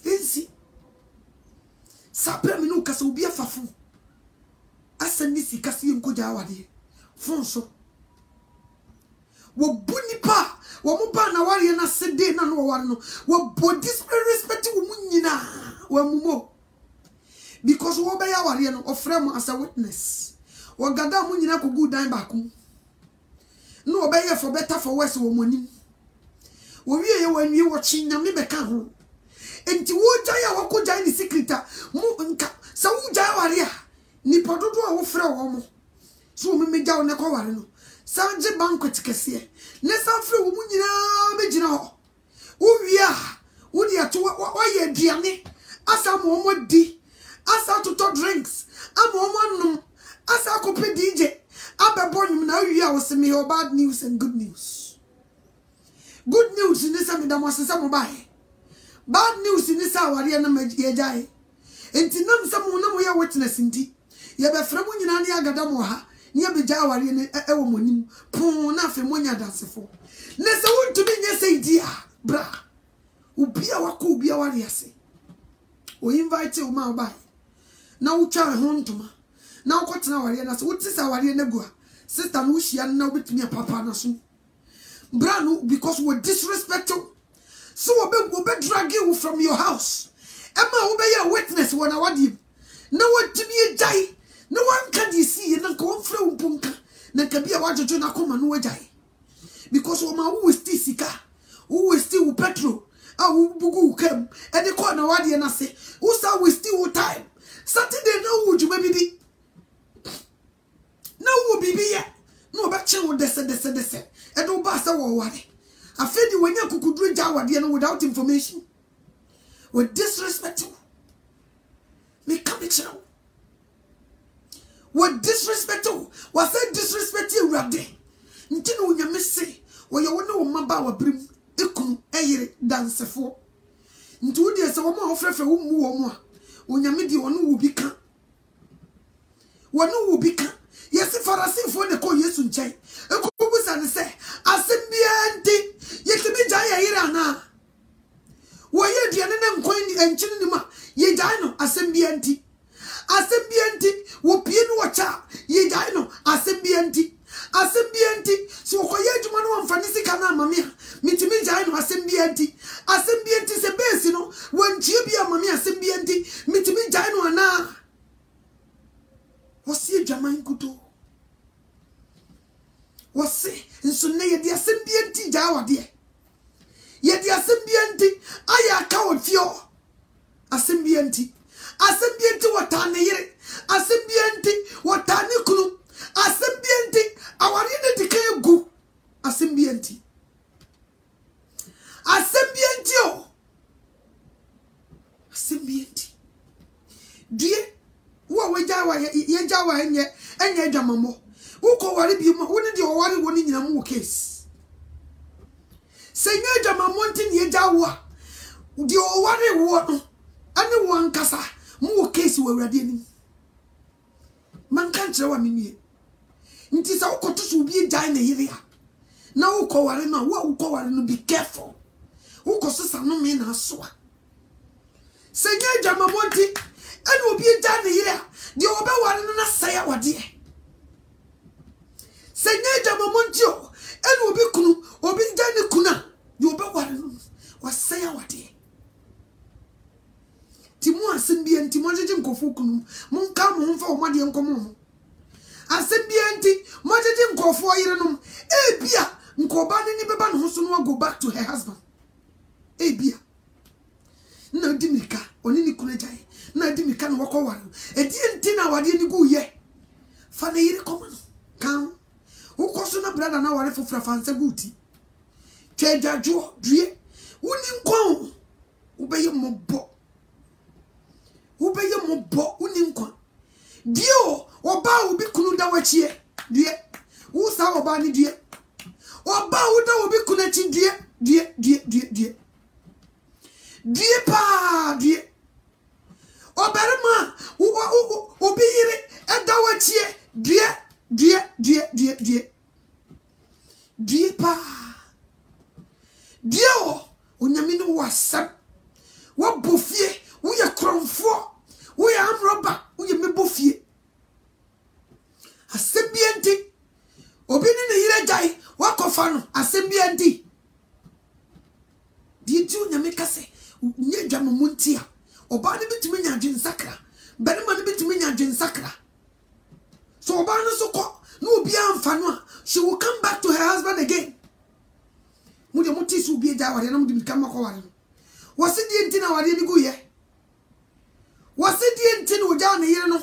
Ensi sapra me no kasa obi afafo asani sika se nkogya awadeɛ fonso wo bunipa wo mo ba na ware na sede na no ware no wo body respect wo munyina wo mumo because wo be ya ware no ofre mo as a witness wo gada mo nyina ko good dan baako no wo be ye for better for worse wo monim wo wie ye wanwie wo chinyame beka ho enti wo gya wo ko gya ni secreta mu nka sa wo gya ware a ni pododo a wo frɛ wo mo so wo megya wo ne ko ware no Sanje banquet kese ne sanfre wo munyina begina ho wo wia wo dia to wo ye aduane asa mo mo di asa to drinks amo mo num asa ko pe DJ abebo nyum na wia wo se me bad news and good news ni sa me da mo se mo bae bad news ni sa ware na ye jai enti nam sa mo na mo ya witness ndi ye be frɛ mo nyina ne agada mo ha niya beja aware ne ewo monim pon na afi monya dansefo ne se wontu bi nye se dia bra obi a wako obi a ware ase o invite o ma obai na wo twa ho ntoma na wo kotena aware na se wuti sa aware na gua sister no hia na obetumi papa na so bra no because we disrespect you so we drag you from your house ema wo be ya witness wona wadim na wotumi jai no one can see na ko mfra umpunka na kabia wajojo na koma no wajai because o ma wo still sika wo still petrol a wo bugu kam e de ko na wade na se wo sa wo still time Saturday na wo juma bibi na wo bibi ya no ba che wo dese e do ba sa wo wade afedi wanya kukuduru ja wade no without information with disrespect me come channel. What disrespect was that disrespect you rade ntino unyame se wo ye wona wo maba wa brim ekun eyire dansefo ntu de se wo ma ofrefe wo mu wo mu a unyame di wono wo bi ka yesi farasifo ne ko Yesu nchen ekobusa ne se asembia nti yetimi ja ya yire ana wo ye duane ne nkwan ni enchini ni ma ye ja no asembia nti wo pie no wacha ye jai no asembianti so ko ye djuma no amfani sika na amamia mitimi jai no asembianti se base no wanchie bia amamia asembianti mitimi jai no ana wosi djama nkuto wosi nsune ye dia asembianti ja wade ye dia asembianti aya ka wofio asembianti watane yire asembianti watane kunu asembianti awari ne dike gu asembianti die wo wejawa ye jawa enye dwamamo uko wari bi mo woni de wari woni nyina mu case senye dwamamo nti ye jawa de wari wo no ane wankasa mu case wo awrade ni man kan kire wa menwie nti sa ukoto so bi jai na yire a na ukoware na wo ukoware no be careful ukososa no me na asoa senye dwamamo nti ane obi jai na yire a de obe ware no na saya wade senye dwamamo nti o ane obi kunu obi jai ne kuna de obe ware no wasaya wade timu asembianti mojeje nkofu kunu munka mo mfa o made nkomo asembianti mojeje nkofu oyire ebia nkoba ni beba no so no go back to her husband ebia na dimika oni ni kuna jai na dimika no wako waro edi ntina wade ni gu ye fa na yire koma kan ukoso na brada na ware fofra fanse guti twejajo due uni nkon ubeye mobbo uni nkon dio oba obi kunu da wachie due usa oba ni due oba uda obi kuna chi due pa due oberma obi yire eda wachie due pa Dio, unyame no wasam. Wa bofie, wo ye kronfo, wo ye amroba, wo ye mebofie. Asembi enti. Obi ni ne yire jai, wakofa no, asembi enti. Di ti unyame kase, nye dwama muntia. Oba ni bitimi nya adwen sakra. Benima ni bitimi nya adwen sakra. So oba no so ko, no obi amfa no a, she will come back to her husband again. Mude mutisi obi eja ware na mude kama ko ware no. Wasi di enti na ware ni guye. Wasi di enti na oja na yire no.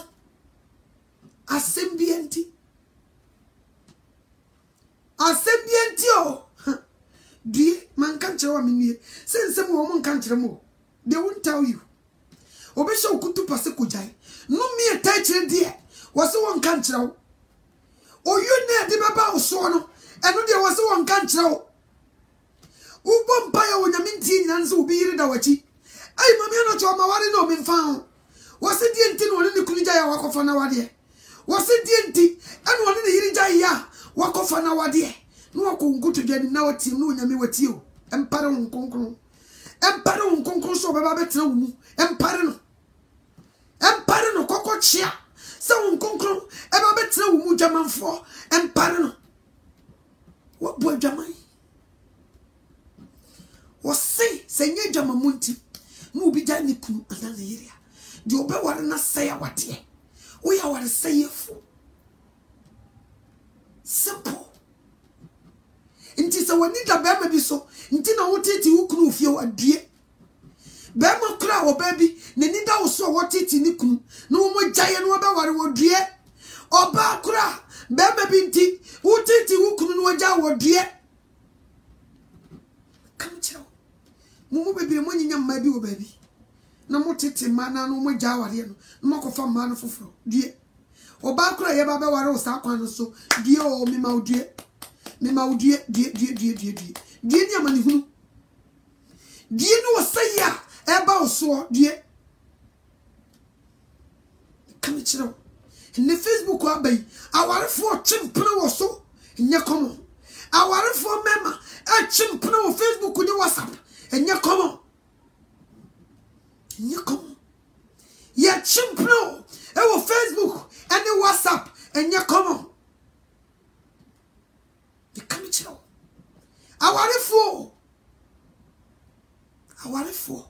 Asembi enti. Asembi enti o. Die man kan kire wa menwie. Sense mo mo kan kire mo. They won't tell you. Obesha okutu pase kujai. No me atachire die. Wasi won kan kire wo. Oyu na de baba oso no. Eno de wasi won kan kire wo. Ubo mpaya wonyame ntie nyina nse obi yire da wachi. Ai mami no cho ma ware no me mfa ho. Wasi die nti no ne kunija ya wakofa na wade. Wasi die nti eno ne yire ja ya wakofa na wade. No akonkuto dwani na wati no nyame wati o. Empare wonkonkron. Empare wonkonkron so baba betena wo mu. Empare no. Empare no kokochia. Se wonkonkron e baba betena wo mu dwamanfo. Empare no. Wo bo dwaman. Wo sei senye dwama munti. No obi ja ni kunu ana na yire. Di obe ware na sei awate. Wo ya ware sei fu. Simple. Inti sa wani da bema bi so nti na wotiti wukunu ofie wadue bema kra wo baby ne ni da wo so wotiti ni kunu na wo mo jaye no be ware wodue oba kra bema bi nti wotiti wukunu no waja wodue kam chiro mo bebire mo nyinya mma bi wo baby na mo titi ma na no mo ja ware no mo kofa ma no foforo due oba kra ye ba be ware wo sa kwan no so due o mi ma wodue Mema udie die ni amani hunu die no wasaya eba oso die kam chiro ne Facebook abai awarefo chimpna woso nya komo awarefo mema a chimpna wo Facebook ni WhatsApp nya komo ya chimpna e wo Facebook and WhatsApp nya komo Awarefo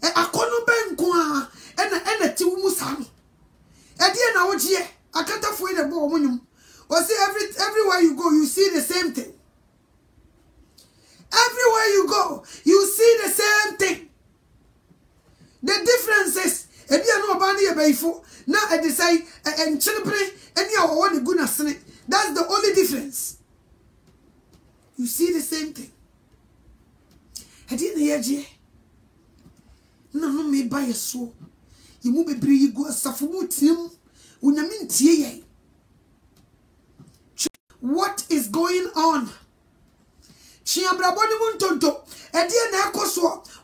akono benko a ena ti wumu sam e die na wogie akatafo ide bo omunyum o say everywhere you go you see the same thing. Everywhere you go you see the same thing. The difference is e bia no oba na ye baifo na e dey say enchiribre eni a wo ne guna sene. That's the only difference. You see the same thing. I didn't hear you. No, me buy a so. You move a brig go a safutim. What is going on?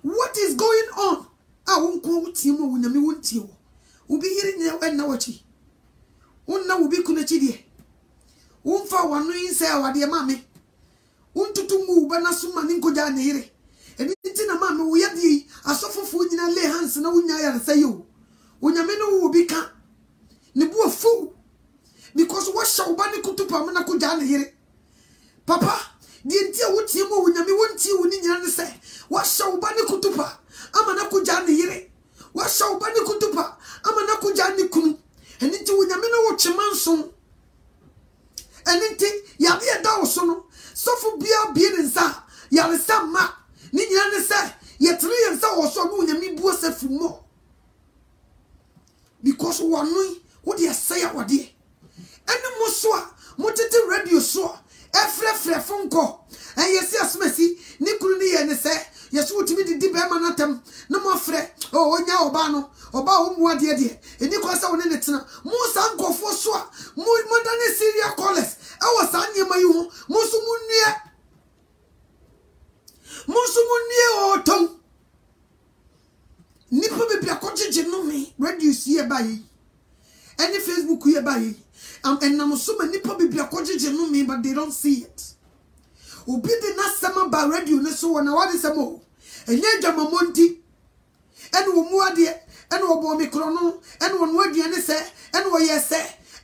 What is going on? I won't go with him when I won't you. Will be hearing you and now what ye. Una will be connected. Umfa wanu inse awade mame untutu mu ba na suma ni nkoja na yire eni nti na mame wo yade asofofo nyina lay hands na wunya ya sayo onyame no wo bi ka ne bu afu because what shall ba ni kutupa na koja na yire papa di nti a wotie mo onyame wonti woni nyina ne se what shall ba ni kutupa ama na koja na yire what shall ba ni kutupa ama na koja ni kunu eni nti onyame no wo chemanso Eniti ya bi eda osono sofu bia bi ne nsa ya nsa ma ni nyina ne se ye tiri ye nsa oso no nyami bu asafu mo because wanu wo de asaya wade ene mo so a mo tete radio so efrefre fonko en yesi asmasi ni kunu ni ye ne se yesu utimi didi be ma natam na mo frɛ o onya oba no oba wo mu ade de eni ko sa woni ne tena mo san kofo so a mo dane serial callers e wo san nyema yi ho mo so mu nie o ton nipa be bia kɔgye no me radio sie ba yi eni Facebook ye ba yi enam so ma nipa be bia kɔgye no me but they don't see it obi de na sama ba radio ne so na wade samo enye dwamamonti ene wo mu ade ene wo bo mikro no ene wo no aduane se ene wo yese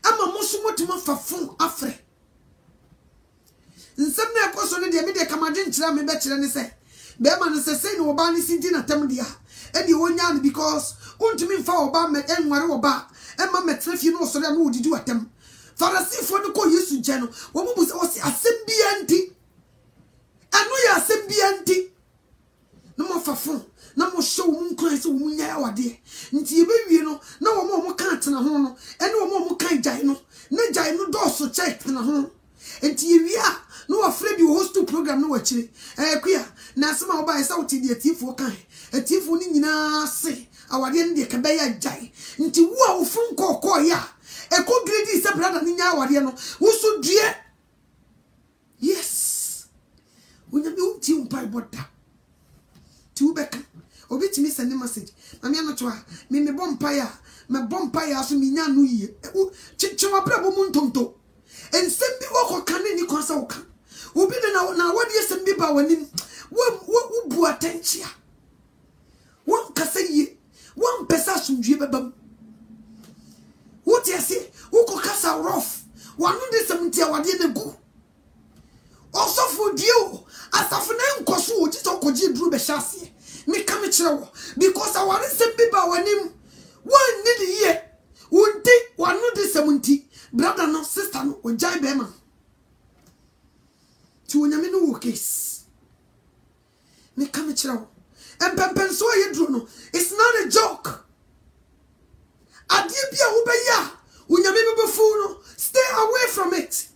ama musumotuma fafon afre nsem na ekoso ne de me de kamaje nkyira me be kire ne se be ma ne se sei ne wo ba ne sinti na tam dia ene wonya ne because untumi mfa wo ba me enware wo ba ema metrefie no so na wo didi watam Farasifo no ko Yesu nche no wo mu se o si asem bia nti anu ya asem bia nti no mo fafo na mo show mu nkran se wo mu nya awade nti ye bewie no na wo mo kan tena ho no ene wo mo kan jai no na jai no do so check tena ho nti ye wi a no wa fredi wo host program no wa kire kuya na asema wo ba isa wo ti de atifo kan atifo ni nyina se awade ne de ka be ya jai nti wo a wo fun kokko ya eko grade se brother ni nya awade no wo so due yes wo nya be unti umpai boda ti wo beka obi ti mi send message mami anoto a me bompa ya me bompa ya so mi nya no yie chichewa brabo mu ntonto ensem bi wo ko kan ni kwasa wo kan obi na wadi esem bi ba wanim wo bu attention won kasaye won pesa sundue bebam what you say wo ko kasa rough wanu de semtia wade na gu also for dio asafo na nkoso wo tito koji duru be hyase me ka me kire wo because aware sem bi ba wanim won need ye wonti wanu de semunti brother no sister no ojai be ma ti wonyame no wo case me ka me kire wo empempen so ye duru no it's not a joke adie bia wo be ya wonyame be fu no stay away from it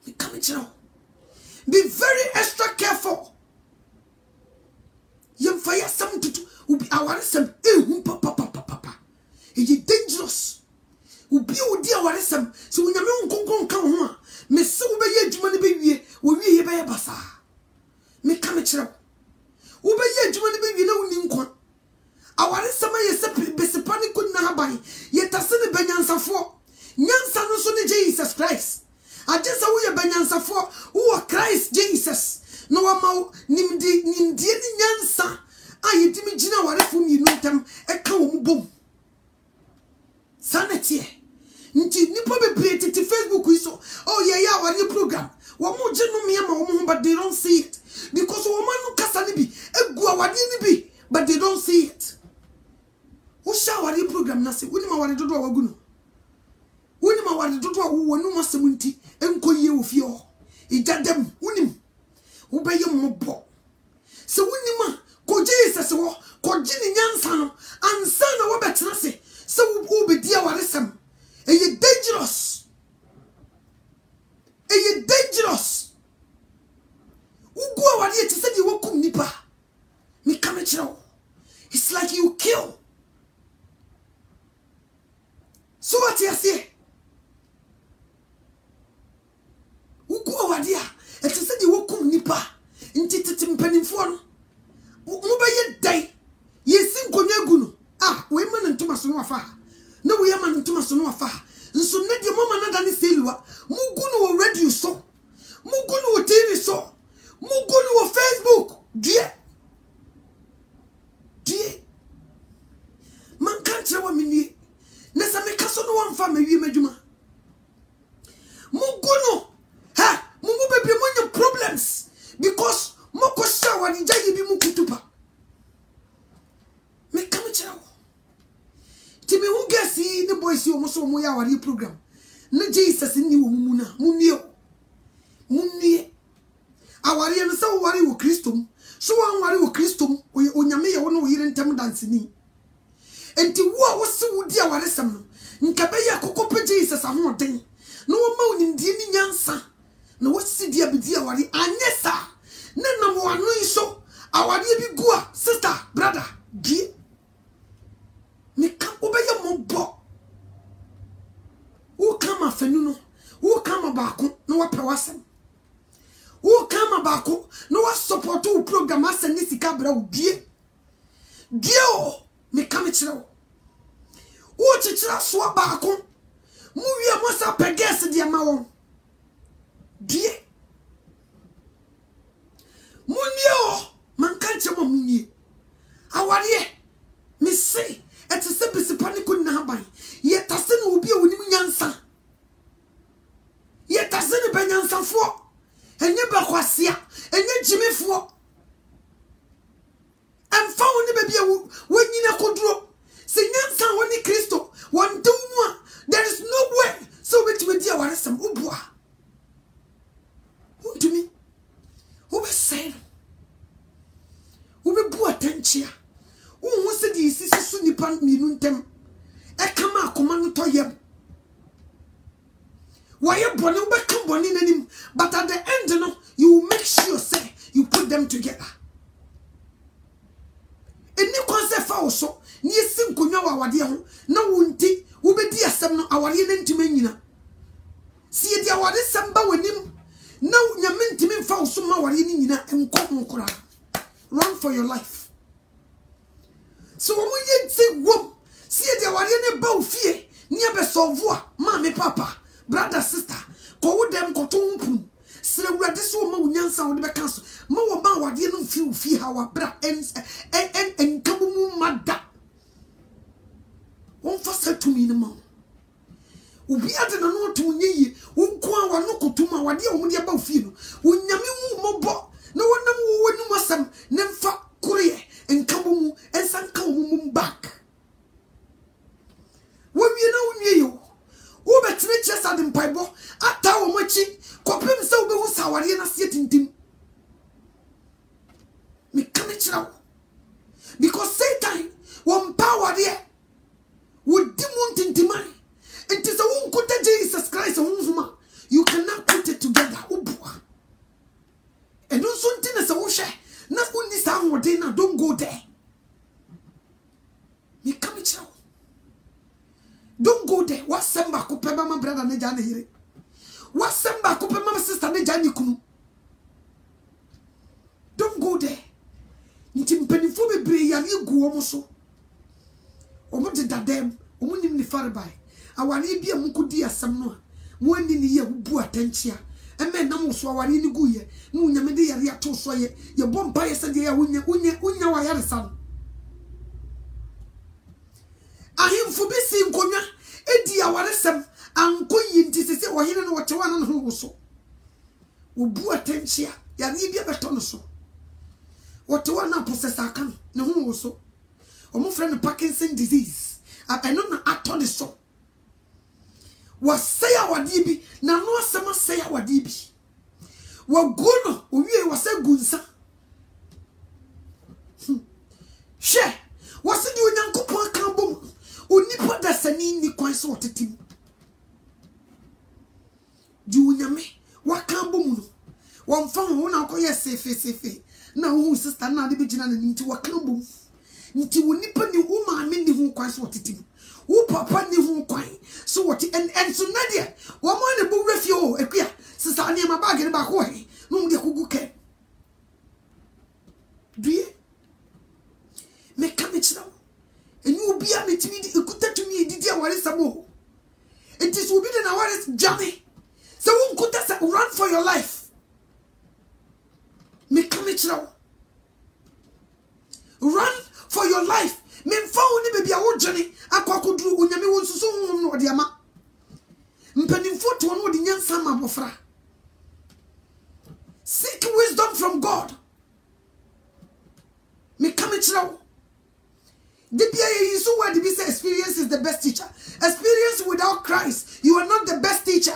me ka me kire wo be very extra careful yem fire some to ubi aware some papa e dangerous ubi odi aware some so wonyame nkonkon kan ho a me se wo be ye adwuma ne be wie wo wie ye be ye basa me ka me kire wo be ye adwuma ne be wie na woni nkwa aware some ye se be se panic na haban ye tase ne banyansafo nyansa no so ne Jesus Christ ajesa wo ye banyansafo wo Christ Jesus no wa ma nimdi ni nyansa ayedimi gina warefo mienu ntam eka wo mbom sanete nti nipa bebre tete Facebook iso oh yeah wari program wo mo je no me ma wo mo but they don't see it because wo man kasa ne bi egu awade ne bi but they don't see it wo sha wari program na se woni ma wari dodo wagu no woni ma wari dodo wo no masem nti enkoyie wo fie ho ijadem wonim wo be ye mobo se woni ma ko Jesus wo ko gini nyansa no ansa na wo betena se wo be dia waresem eye dangerous ugu awade eti se di wo kum nipa me ka me kire wo it's like you kill so what you say ugu awade a eti se di wo kum nipa nti tete mpanimfo no mo be ye dai yesi nkonya gu no we man ntoma so no afa na we man ntoma so no afa nso ne de mama na dane selua mugu no wo radio so mugu no wo TV so mugu no wo Facebook die man kan tire wa mini na sa me kaso no wamfa me wi madwuma mugu no mugu bebre mo nya problems because moko sha wani jayi bi mu kutupa me kam chirawo ti me hu gasi ne boys yo mo so mo ya wari program na Jesus ni wo mu na munnie awari no se wari wo Kristo so wan wari wo Kristo onyame ye wo no yire ntem dance ni enti wo a wo se wo di awari sam no nka be ya kokope Jesus ahoden no wo ma oni ndie ni nyansa na wo si di abidi awari anyesa na nam wanu iso awade bi gua sister brother die me ka obeye mobo wo kama fanu no wo kama baako na wo pewasem wo kama baako na wo support wo program asen ni sika bra wo die o me ka me kire wo chichira so baako mu wi amosa peges de ma won die kwasia enye jimefo emfa woni bebia wonyina koduro se nyansa woni Kristo wondomwa there is no way so betimi dia waresem obua untumi obe say obe bua tanchia wo se di sisi su nipa minu ntem e kama akoma no toyem why you born come born in him, but at the end, no, you will make sure say you put them together. Any concept also, near sim kunyawa wadiahu, no wunti, ubedi asem no awari nentimenina. See the awari samba with him, no yamintimin foul summa warinina and kokura. Run for your life. So when we say whoop, see the awari bow fear, near besovua, mammy papa. Brother, sister, go them go to Umpum. Sir, this woman will answer on the council. More about what you don't feel how bra ends and Kabumu Mada. One first to me no more. Ubi at an hour to ye, Unqua, no to my wadia, only about feel. When Yamu Mobo, no one know was some Nemfa Korea and Kabumu and San Kabumu back. When you know you. Who bet riches at the Bible? At our mochi, copim so be who's our na sitting team. Me come it now. Because Satan, one power there, would demon into money. It is a one good Jesus Christ, a woman. You cannot put it together. And don't something as a washer. Not only sound or dinner, don't go there. Me come it now. Don't go there. What samba kupeba my brother ne jani here? What samba kupeba my sister ne jani kunu? Don't go there. Nti mpenifo bebre ya ni gu omo so. Omo de dadem, omo nim ni faribai. Awari bia mukudi asem no a. Mo ani ni ye bu atanchia. Eme na mo so awari ni gu ye. No nyame de yare ato so ye. Ye bomba ye se de ya unya wa yare san. Ahimfo besi nkonwa edi awaresem anko yinti sese ohene no wotewa no ho so obu atanchia ya ni bia beto no so wotewa na processor kan ne ho so omo friend Parkinson disease apeno na ato ne so wasaya wadi bi na no asema saya wadi bi wagono owie wase gunsa she wase di onyankopon kan bom onipa da sani ni kwan so otetim di unyame wakambo mu no wonfa ho na akoye sefe na wo sister na de bigina na nti wakambo nti wonipa ni wo maame ni ho kwan so otetim wo papa ni ho kwan so what and so nadia wo mo ne bo refio akua sister ani ma bag ne ba ko he no mu de kugu ke duye me kamechira and you will be a meeting ikuta to me did what is a more. It is will be the what is Johnny. So who could that run for your life? Me come it now. Run for your life. Me found baby a old Johnny. I could do unyami won so no diama. Mpenim foto no di nyansa ma bofra. Seek wisdom from God. Me come it now. The PIA is so where the experience is the best teacher. Experience without Christ, you are not the best teacher.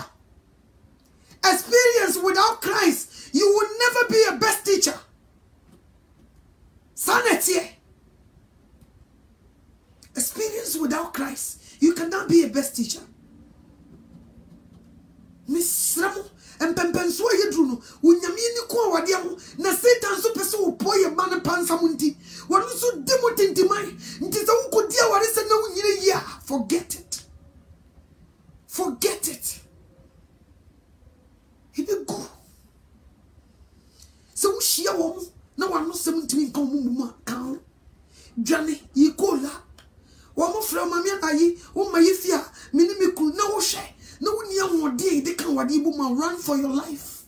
Experience without Christ, you will never be a best teacher. Sanity. Experience without Christ, you cannot be a best teacher. Miss Ramo and Pempenso Yedruno, Unyamini Kwa Wadiamu, na Satan so peso poye man pansamunti. One so demoting mine. Ntis a uko dia what is a no year. Forget it. Forget it. He be go. So she a woman. No one knows 17 come count. Johnny, ye call that. One more from Mamma Aye, oh my fear, minimical, no share. No one more day, they can what you run for your life.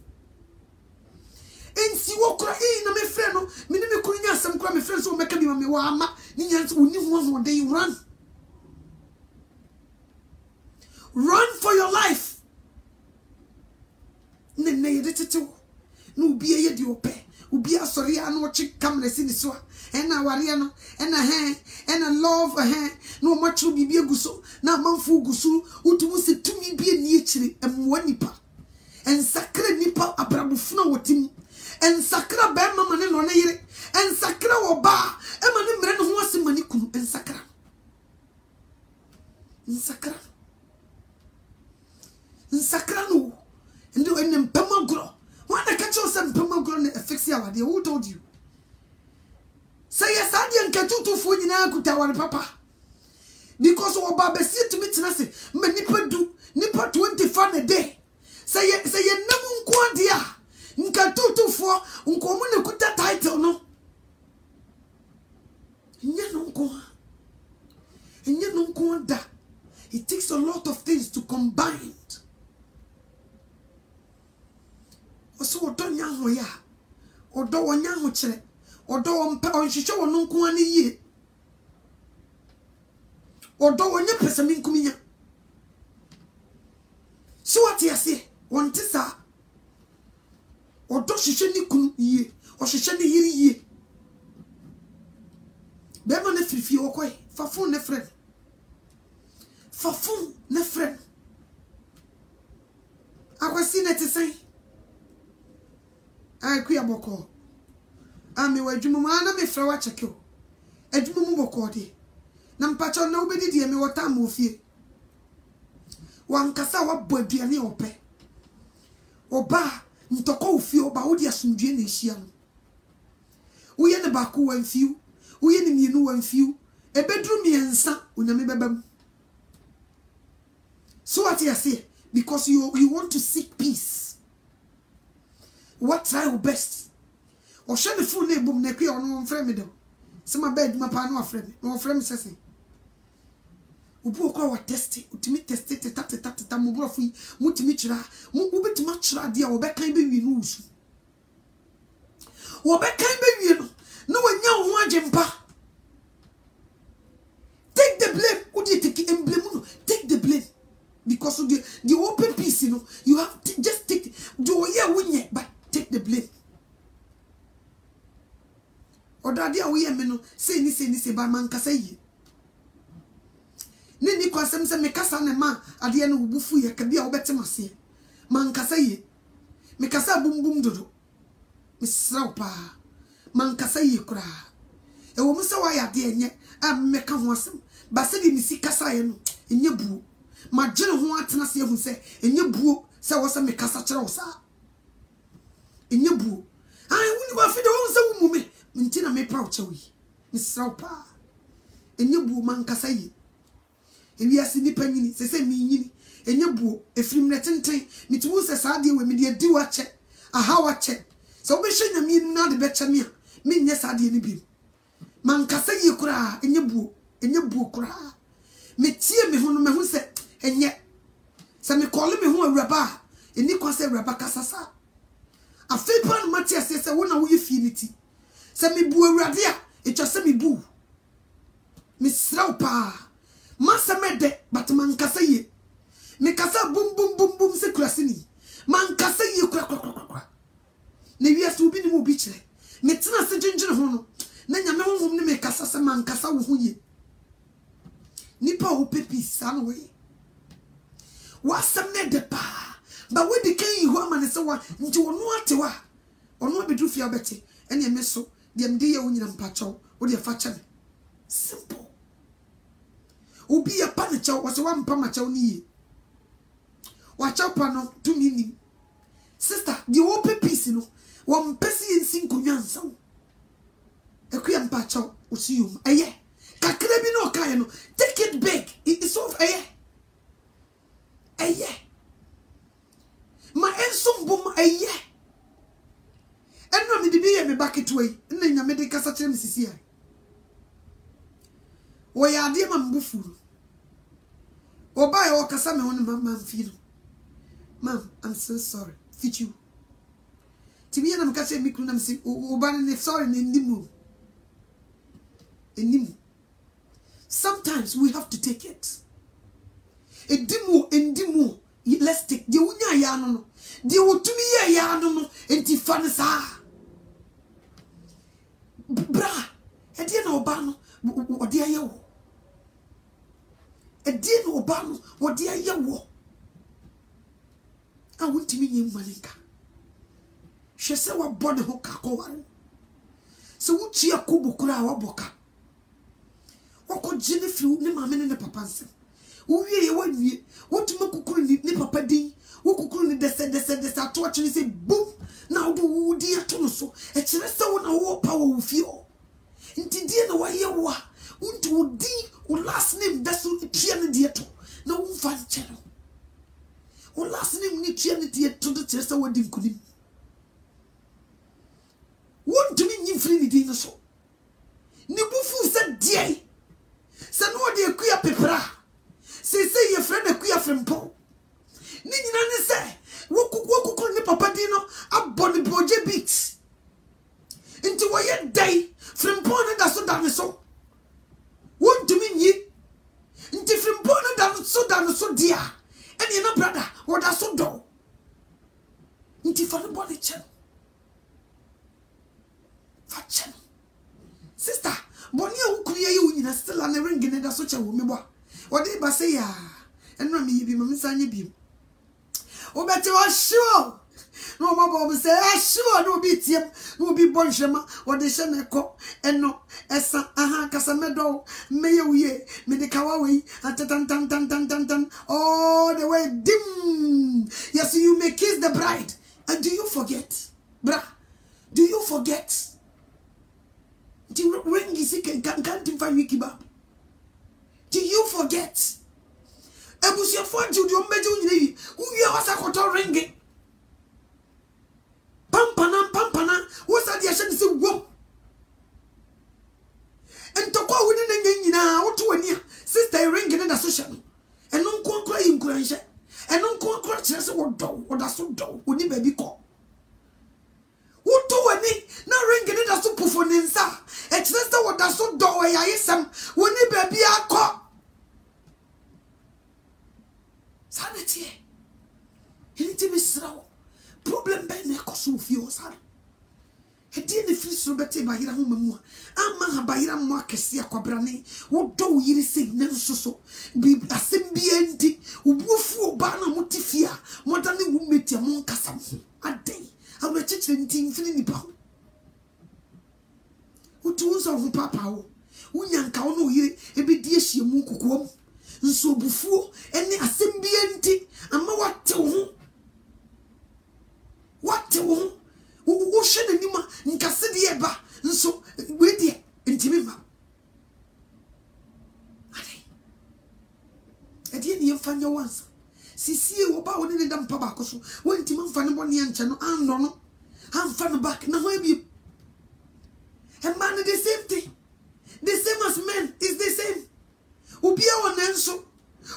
And see what cry in my friend, minimical, some crummy friends will make me wama, Nians will live one more day, run. Run for your life. No be obi ye di ope obi asori anu ochi camera si ni so ena ware no ena love no machu bibi eguso na manfu gusu utumu se tumi bi eni echire emwa nipa ensakra nipa abrabufu na wotim ensakra ba mama ne no ne yire ensakra wo ba ema ne mre ne ho asemani kunu ensakra no ndo enem pamagro what the catch us and pamagro ne fix ya wade who told you say yes ade nkatutu fo nyina kuta ware papa because wo ba be sit to me tena se me nipa 24 a day say ye nam nko ade a nkatutu fo nkomu ne kuta title no nya no nko da. It takes a lot of things to combine. So odo nya ho ya. Odo wonya ho kire. Odo won pa on hwehwe won nko ani yie. Odo wonya pesami nkuminya. So what you say? Won tisa. Odo hwehwe ni kun yie. O hwehwe ni yiri yie. Be ma na fifi okoy. Fafo ne friend. Fafun ne friend. Akwasi ne tesai. Ai kuya boko. Ami wa dwumu ma na me fra wa cheke o. Adwumu mu boko de. Na mpacho na obedi de me wota ma ofie. Wankasa wa bo aduane ope. Oba ntoko ofie oba wo de asundue na ehia no. Wo ye ne ba ko wan fiu. Wo ye ne mienu wan fiu. Ebedru miensa onyame bebam. So what you say? Because you want to seek peace. What try your best? Or share the full name boom nekri or no friend me do. Some bed my pa no friend. No friend says. Ubu kwa wa testi, utimi testi tata mo bro fu mutimi chira. Mu ubetima chira dia obekan be wi no usu. Obekan be wi no. No wanya ho agempa. Take the blame. Udi take emblem no. Take the blame. Because of the open peace, you know, you have to just take do yeah win but take the blame. Or daddy we no say ni ba man kasa yi. Ni kwasem se me kasa na ma ade na ubufu ye ka bia obetem ase. Man kasa yi. Me kasa bum dodo. Me sraw pa. Man kasa yi kura. E wo musa wa ya de enye am me ka ho asem. Ba se di ni si kasa ye no enye buo. Ma jene ho atena se hu se enye buo se wo se me kasa kire wo sa enye buo ai wuni ba fi de wo se wo mume nti na me pa wo chewi misraw pa enye buo man kasa yi ewi asi ni panyini se mi nyini enye buo efrim ne tenten mitiwu se sa de we me de di wa che aha wa che se wo be hwe nyame na de be che me a me nye sa de ni bi man kasa yi kura enye buo kura me tie me ho no me ho se enye se me call me ho awraba eni kwase awraba kasasa afepa no mate ase se wona wo ye finity se me bu awrade a etwa se me bu me sraw pa masa mede but man kasa ye me kasa bum se kurasini man kasa ye kura na wiase obi ni mo bi kire me tena se gyengyere ho no na nyame honhom ne me kasa se man kasa wo ho ye nipa wo pepis anu we wasam ne de pa ba we de kan yi ho amane se wa nti wono atewa ono bedu fia beti ene me so de mde ye wonyina mpacho wo de fa cha simple obi ya pa ne cha wo se wa mpa ma cha ni ye wa cha pa no to ni sister de wo pepis no wo mpesi ensi nkonwa nsa wo ekuya mpacho wo si yum eye kakra bi no kai no take it big it's so eye ma enso bom eye enno me de bi ye me bucket way nna nyame de kasa kire me sisi ai wo ya de ma mbufuru oba ye wo kasa me hono mama mfiro mam I'm so sorry fit you tibi na mkase mikru na msi oba ne sorry ne ndimu enimu. Sometimes we have to take it. Endimu let's take the unya ya no the utumi ya no enti fa ne sa bra e die na oba no odi aye wo e die na oba no odi aye wo a wuntimi nyem malinka hwese wa body ho kakọ ware se wuti akobo kura wa boka wako jine firi ne maame ne papa nsem uwie ye wawie wotuma kukuru ni papa din wo kukuru ni dese ato akire se boom na wo di ato no so e kire se wo na wo pa wo fie o nti die na waye wo a unti wo di wo last name daso tia ne die to na wo fa nkyere wo last name ni tia ne die to de kire se wo di nkunim won't me nyi free di no so ni bufu se die se no de akuya pepra se ye friend akuya frempo ni nyina ne se wo ni papa di no aboni boje beats nti wo ye dai frempo ne da so da ne so won't me nyi nti frempo ne da so dia eni na brother wo da so do nti fa no body chen Fachan. Sister, Bonia Ukuya, you in a still and a ring in a such a woman. What did I say? And Rami be Mamsani beam. Oh, but you are sure. No, my Bob say, sure, no beat him, no be Bonshema, or the Shanako, and no, Essa, Casamedo, Mayo ye, Medikawawi, and tan, all the way dim. Yes, you may kiss the bride. And do you forget, brah? Do you forget? Do you ring is can't find Wikibab? Do you forget? Ebusia for Judio Medu, who you are a ringing. Pampana, what's that? Yes, and so whoop. And to go within a now to a near sister ringing in a social. And non conquer in Granger, and non conquer chess or dog, or that's so dog, would the baby call. Who do any na ringing it as to pufonensa? It's just what that's so do I some when the baby are caught. Sanity. Anything is slow. Problem by the cost of your son. He didn't feel so better by your home. Ama by your marcus, ya quabrani. What do you say? Never so be a symbianti who woof banner motifia more than the woman your monkasam a day. I will teach them infinity pound. Who told of papa? Unyanka no ye, a bit dear she mukukum. So before any assembly, and what to whom? What to whom? Who should anima in Cassidieba, and so with ye intimima. I didn't find your answer. Sisi oba woni ne dam pa ba koso wonti man fa ne boni anche no anno no han fa no back na ho bi a man the same thing the same as men is the same obia won enso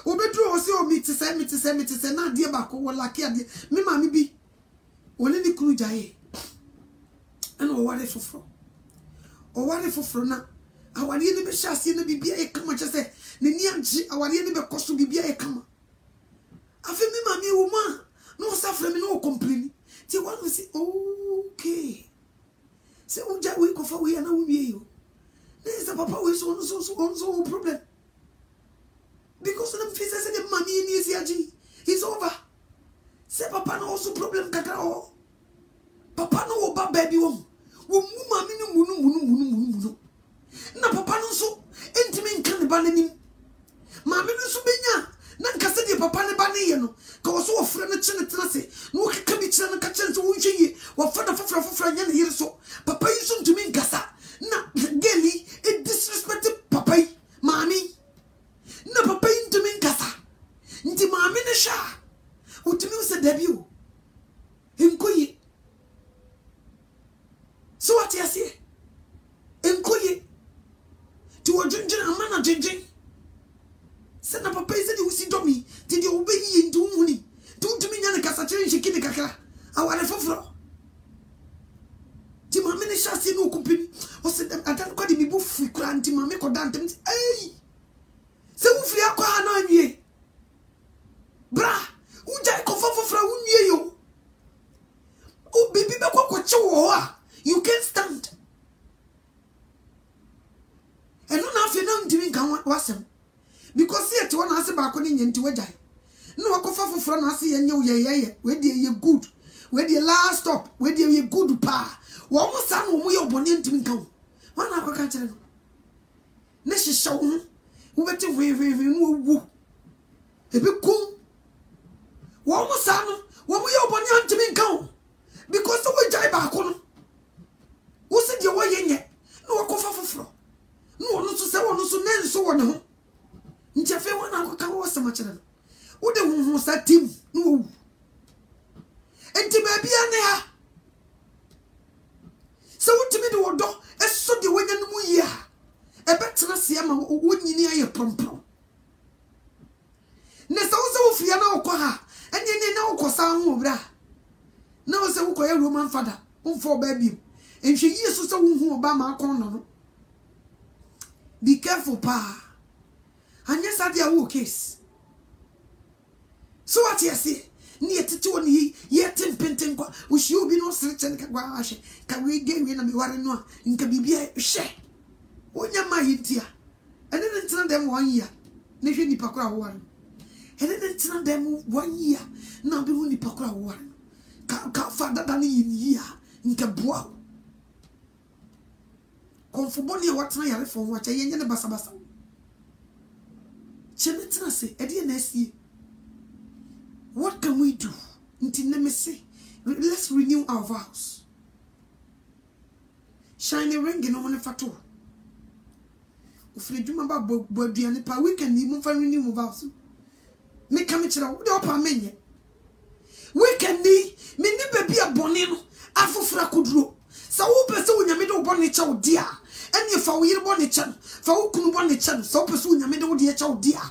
obedru o se o mi ti se na de ba ko wala ke ade me ma me bi woni ni kuru jaye ana o ware foforo na aware ni be hyase na bibia e kama che se ne ni anche aware ni be koso bibia e kama afi me mami woman no suffer me no complain ti one will say okay say unja we ko fa we na wo wie yo there is papa we so problem because the face say the money in his yaji is over say papa no also problem kaka o papa no oba baby wo mu mami no munu na papa no so entimi nkan ne ba nanim mami no so benya na nkase de papa ne ba ne ye no ka wo so ofre ne chene tenase no ka bi chene ka chene so wunhwe wo fada fofra nya ne yire so papa yi so ntumi nkasa na geli e disrespect papa yi mami na papa yi ntumi nkasa nti mami ne sha utumi se dabi o enkoyi so what you say enkoyi ti wo djunjun amana djunjun na papa is the usi domi ti di obeyi ndu huni tu mi nyane kasa chere nshikini kakra awale foforo ti mame ne shasi no kumpini o se atan ko di mi bu fu kura nti mame ko dan tem ei se ufri akwa na anwie bra You can't stand. And no if you don't drink and wasem. Because here to one answer back on into a jai. No akofa for front as ye where you good. Where the last stop, where you good pa. One more son who we are born into come. One hour can't tell. Neshi show who better we a bit cool. One more son, when we are born into me come. Because the way jai back on. What's it your way in yet? No akofa for front. No one to say one so then so one. Nchafe one hour can was so much. What the one was that team? No. And to baby and so what to me the order as so the way and year. A better see a man wouldn't near a prom. Nest also Fiana Okoha, and you know Cosan Bra. Now, so a Roman father, for baby, and she used to someone who Obama corner. Be careful, pa. And yes, I did case. So what you say? Near to 2 yet in Penton, which you be no stretch and can we gain in a warren in Cabibia share. When you're my here, and then tell them 1 year. Nation the Pakra one. And then tell them 1 year. Now be only Pakra one. Can't father than in year in Cabua. Conformably, what's my for what I ain't a basabasa. Chemetina say, Eddie Nessie. What can we do? Let's renew our vows. Shiny ring in on a fatu. If we do about Bodiani, we can even renew vows. Make a mitchell out of many. We can be many baby a bonino, Afufra could row. So, pursue your middle bonnet child, dear. And if I will bonnet child, for who couldn't bonnet child, so pursue your middle dear child, dear.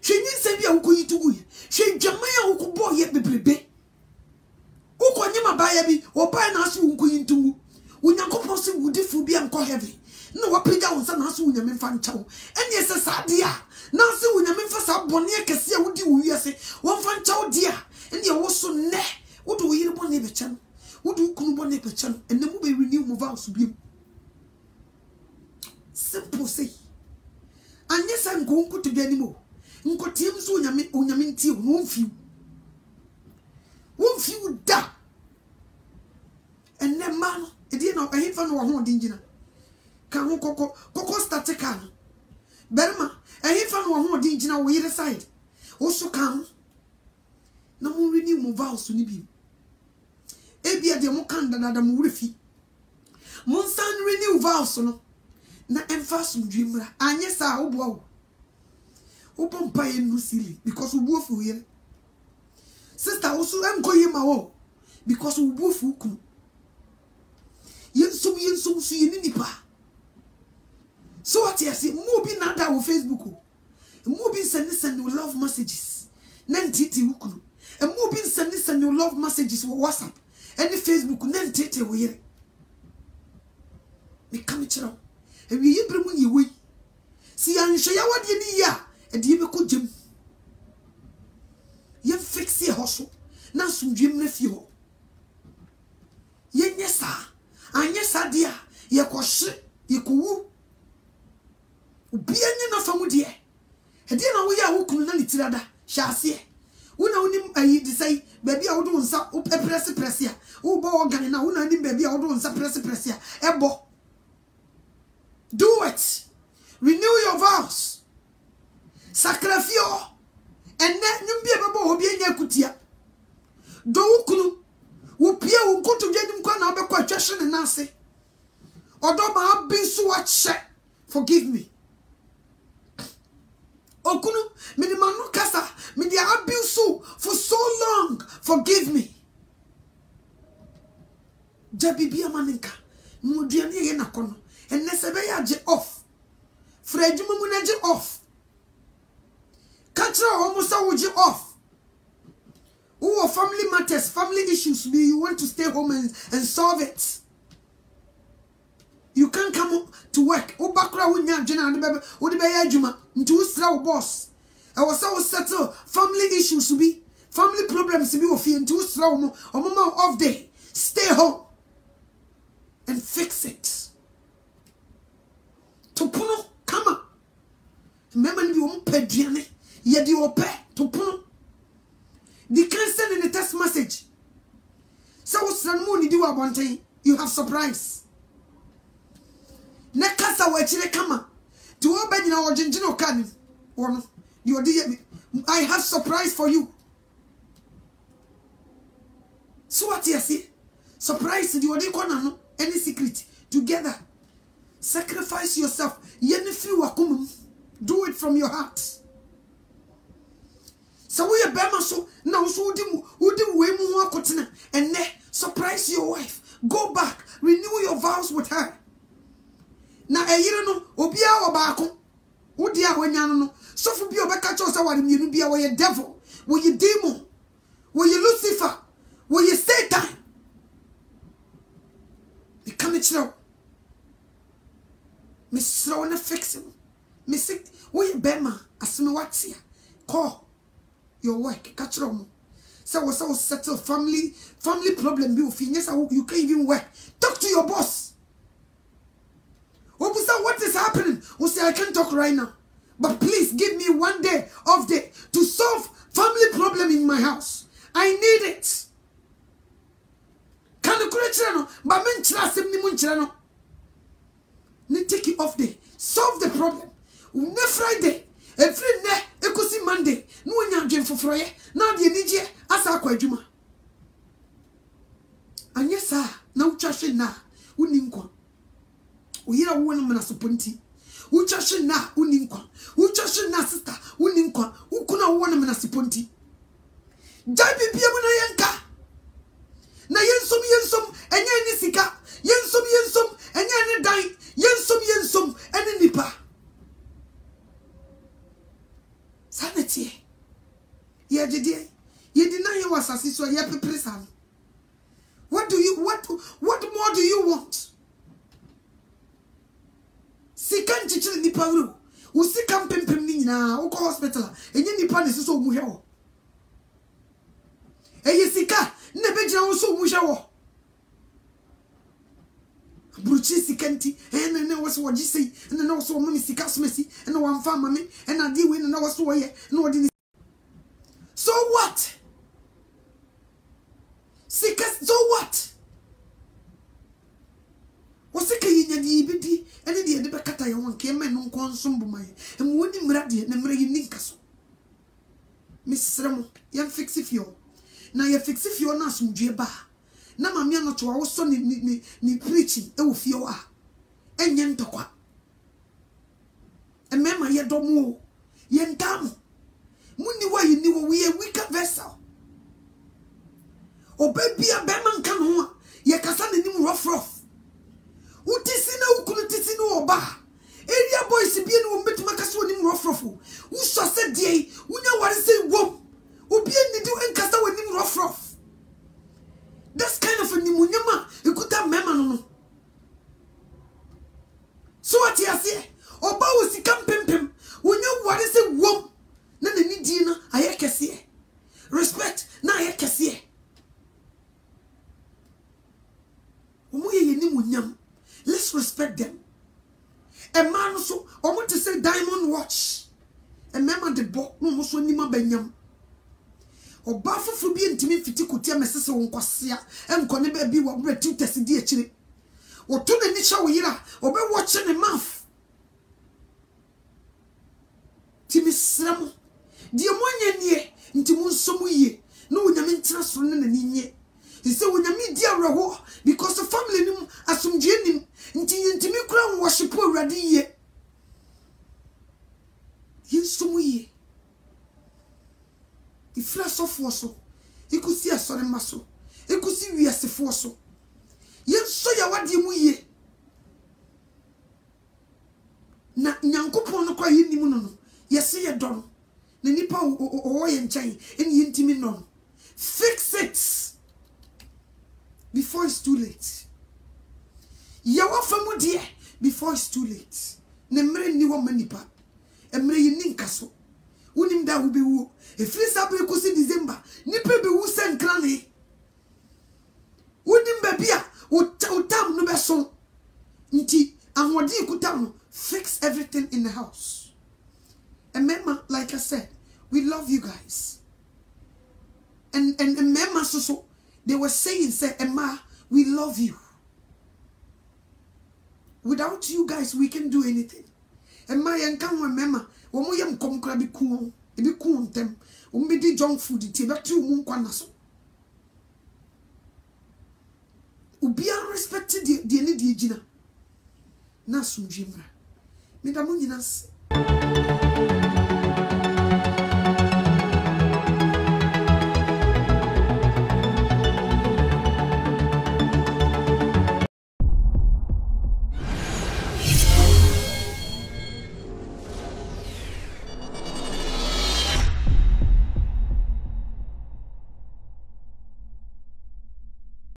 She needs to be a good to we. She Jamaica who could boy yet be baby. Who can you buy me or buy an ass who going to? When you go possible would if be and call heavy. No, what pay down some ass when you mean fan chow. And yes, a sad dear. Now, so when you mean for some bonnier can see what you will say. One fan chow dear. And you also ne. What do we hear about neighbor channel? What do you call one neighbor channel? And then we renew move out to be simple say. And yes, I'm going to be anymore. Nko team so onyaminti won few da enne ma no e die na ehimfa no ho odingina ka ho koko start ka no berma ehimfa no ho odingina wo yire side wo so ka ho na mo renew mo vows ni bi e bia de mo kan dada mo refi mo san renew vows no na emphasize dreamra anye sa wo bo open pay no silly because we both here. Sister also am going my because we both ku. Yen so nipa. So what you say, moving na that on Facebook. Moving send you love messages. Nan titi ukunu. And moving send you love messages on WhatsApp. And the Facebook nan titi we here. Me come chiro. And we bring you way. See an share what you need ya. And you could jim. You fix your hustle. Now some dream nephew. Yes, sir. And yes, dear. You could shit. You could woo. Be any from dear. And then we are who couldn't little shall see. We know him. I say, baby, I would do some press here. Oh, Bogan, now, who know baby, I would do some press here. Ebo. Do it. Renew your vows. Sacrifice and then you be able to be in your kutia. Do kunu, who peer will go to get him corner of a question and answer. Although my have been so much, forgive me. Okunu, minimano kasa, media abuse for so long, forgive me. Jabibia maninka, Mudiani Yenakono, and Nesebeya off. Fred Mumunaje off. Culture almost would you off. Who are family matters, family issues, you want to stay home and solve it. You can't come to work. Oh, background when you're general, what the bay juma into slow boss. I was so settle family issues to be family problems to be of you into slow or mama off day. Stay home. and fix it. Topono, come on. Remember you pediane, ye di ope, topono. The can send in a text message. So what's the money do one thing? You have surprise. Nekasa wechire kama. To obey in our original can. One, you I have surprise for you. So what you see? Surprise you are the any secret together. Sacrifice yourself. Do it from your heart. So we are bema so now so udi way mu akotena and surprise your wife. Go back, renew your vows with her. Na eyire no obi a obaako udi a wanya no so fu bi obeka cho say ware mienu bia we devil, we demon, we Lucifer, we Satan. Me come it now. Me slow na fix him. Me say we bema asme watia. Call your work, catch them. So we settle family problem be with you can't even work. Talk to your boss. What is happening? We say I can't talk right now. But please give me 1 day off day to solve family problem in my house. I need it. Can you create no? But men chasing ni munchano. Need take it off day. Solve the problem. Ne Friday. Every ne ekosi Monday. No nya dwen foforo ye. Na de anije asa akwa adwuma. Anye sa na utwahwe na uni nkwa. Uyira wo no na soponti. Utwahwe na uni nkwa. Utwahwe na sister uni nkwa. Ukuna wo no na soponti. Jai bibia mu na yenka. Na yensom enye ni sika. Yensom enye ni dan. Yensom ene nipa. Sanity. Ye deny you was so ye prepare. What more do you want? Sikan chichiri nipa ru. Usika mpempem ni nyina, uko hospital. Enye nipa ne so mu hwe wo. Eye sika ne bejira wo so mu hwe wo. Bruchi sikanti ene was what you say and no so mami sika smesi and one farm mami and I deal with and was so ye no didn't. So what? Sika so what? Was sika yin di bidi and in the bekata ya won came and no consum my and woni mrade na mra yin nkaso. Miss Remo yan fix if you na ya fix if you na sumdue ba. Na mami anoto wo so ni preaching e wo fie wa enye ntokwa emema ye domo ye ndam muni wa yini wo we weaker vessel obabia be man kan ho ye kasa nanim rough utisi na ukunu tisi no oba area boys bi ni wo metima kasa onim rough wo so se die unya ware se wom obi ni di enkasa wonim rough. That's kind of a nimunyama. You could have mema no. So what you say? Oba wo sikam pempem. Wonya ware se wom. Na na ni di na aye kese. Respect na aye kese. Omo ye nimunyam. Let's respect them. A man so omo to say diamond watch. A mema de bo no so nima benyam. Oba fufu bi ntimi fiti kotia mesese won kwasea enkone ba bi wo breti tesidi akire woto na ni sha wo yira obe watch ne mouth timi sram die monye nie ntimu nsomu yie no wonyame ntira soro ne nani nye se wonyame di awreho because of family nim asomdwe nim ntimi kura worship awrade yie yensomu yie iflas of so ikusi asore maso ikusi wiasefo so yenso ya wade mu ye na nyankopon no kwa yinim no yesi ye don na nipa o ye nchen eni yintimi no fix it before it's too late ya wafamu die before it's too late na mre ni wo manipa emre yini nkaso unim da wo bewu efri sabre kosi December nipa bewu senkrane unim babia utam no be so nti ahodi kuta no fix everything in the house. And mema, like I said, we love you guys. And mema so they were saying, say, Emma, we love you. Without you guys, we can do anything. Emma, yankan wa mema, womo yam komkra bi kuon, e bi kuon tem. Umbi di junk food ti beti umu kwa naso. Ubi respected the any di jina. Na sumjimra. Mida mungi nasi.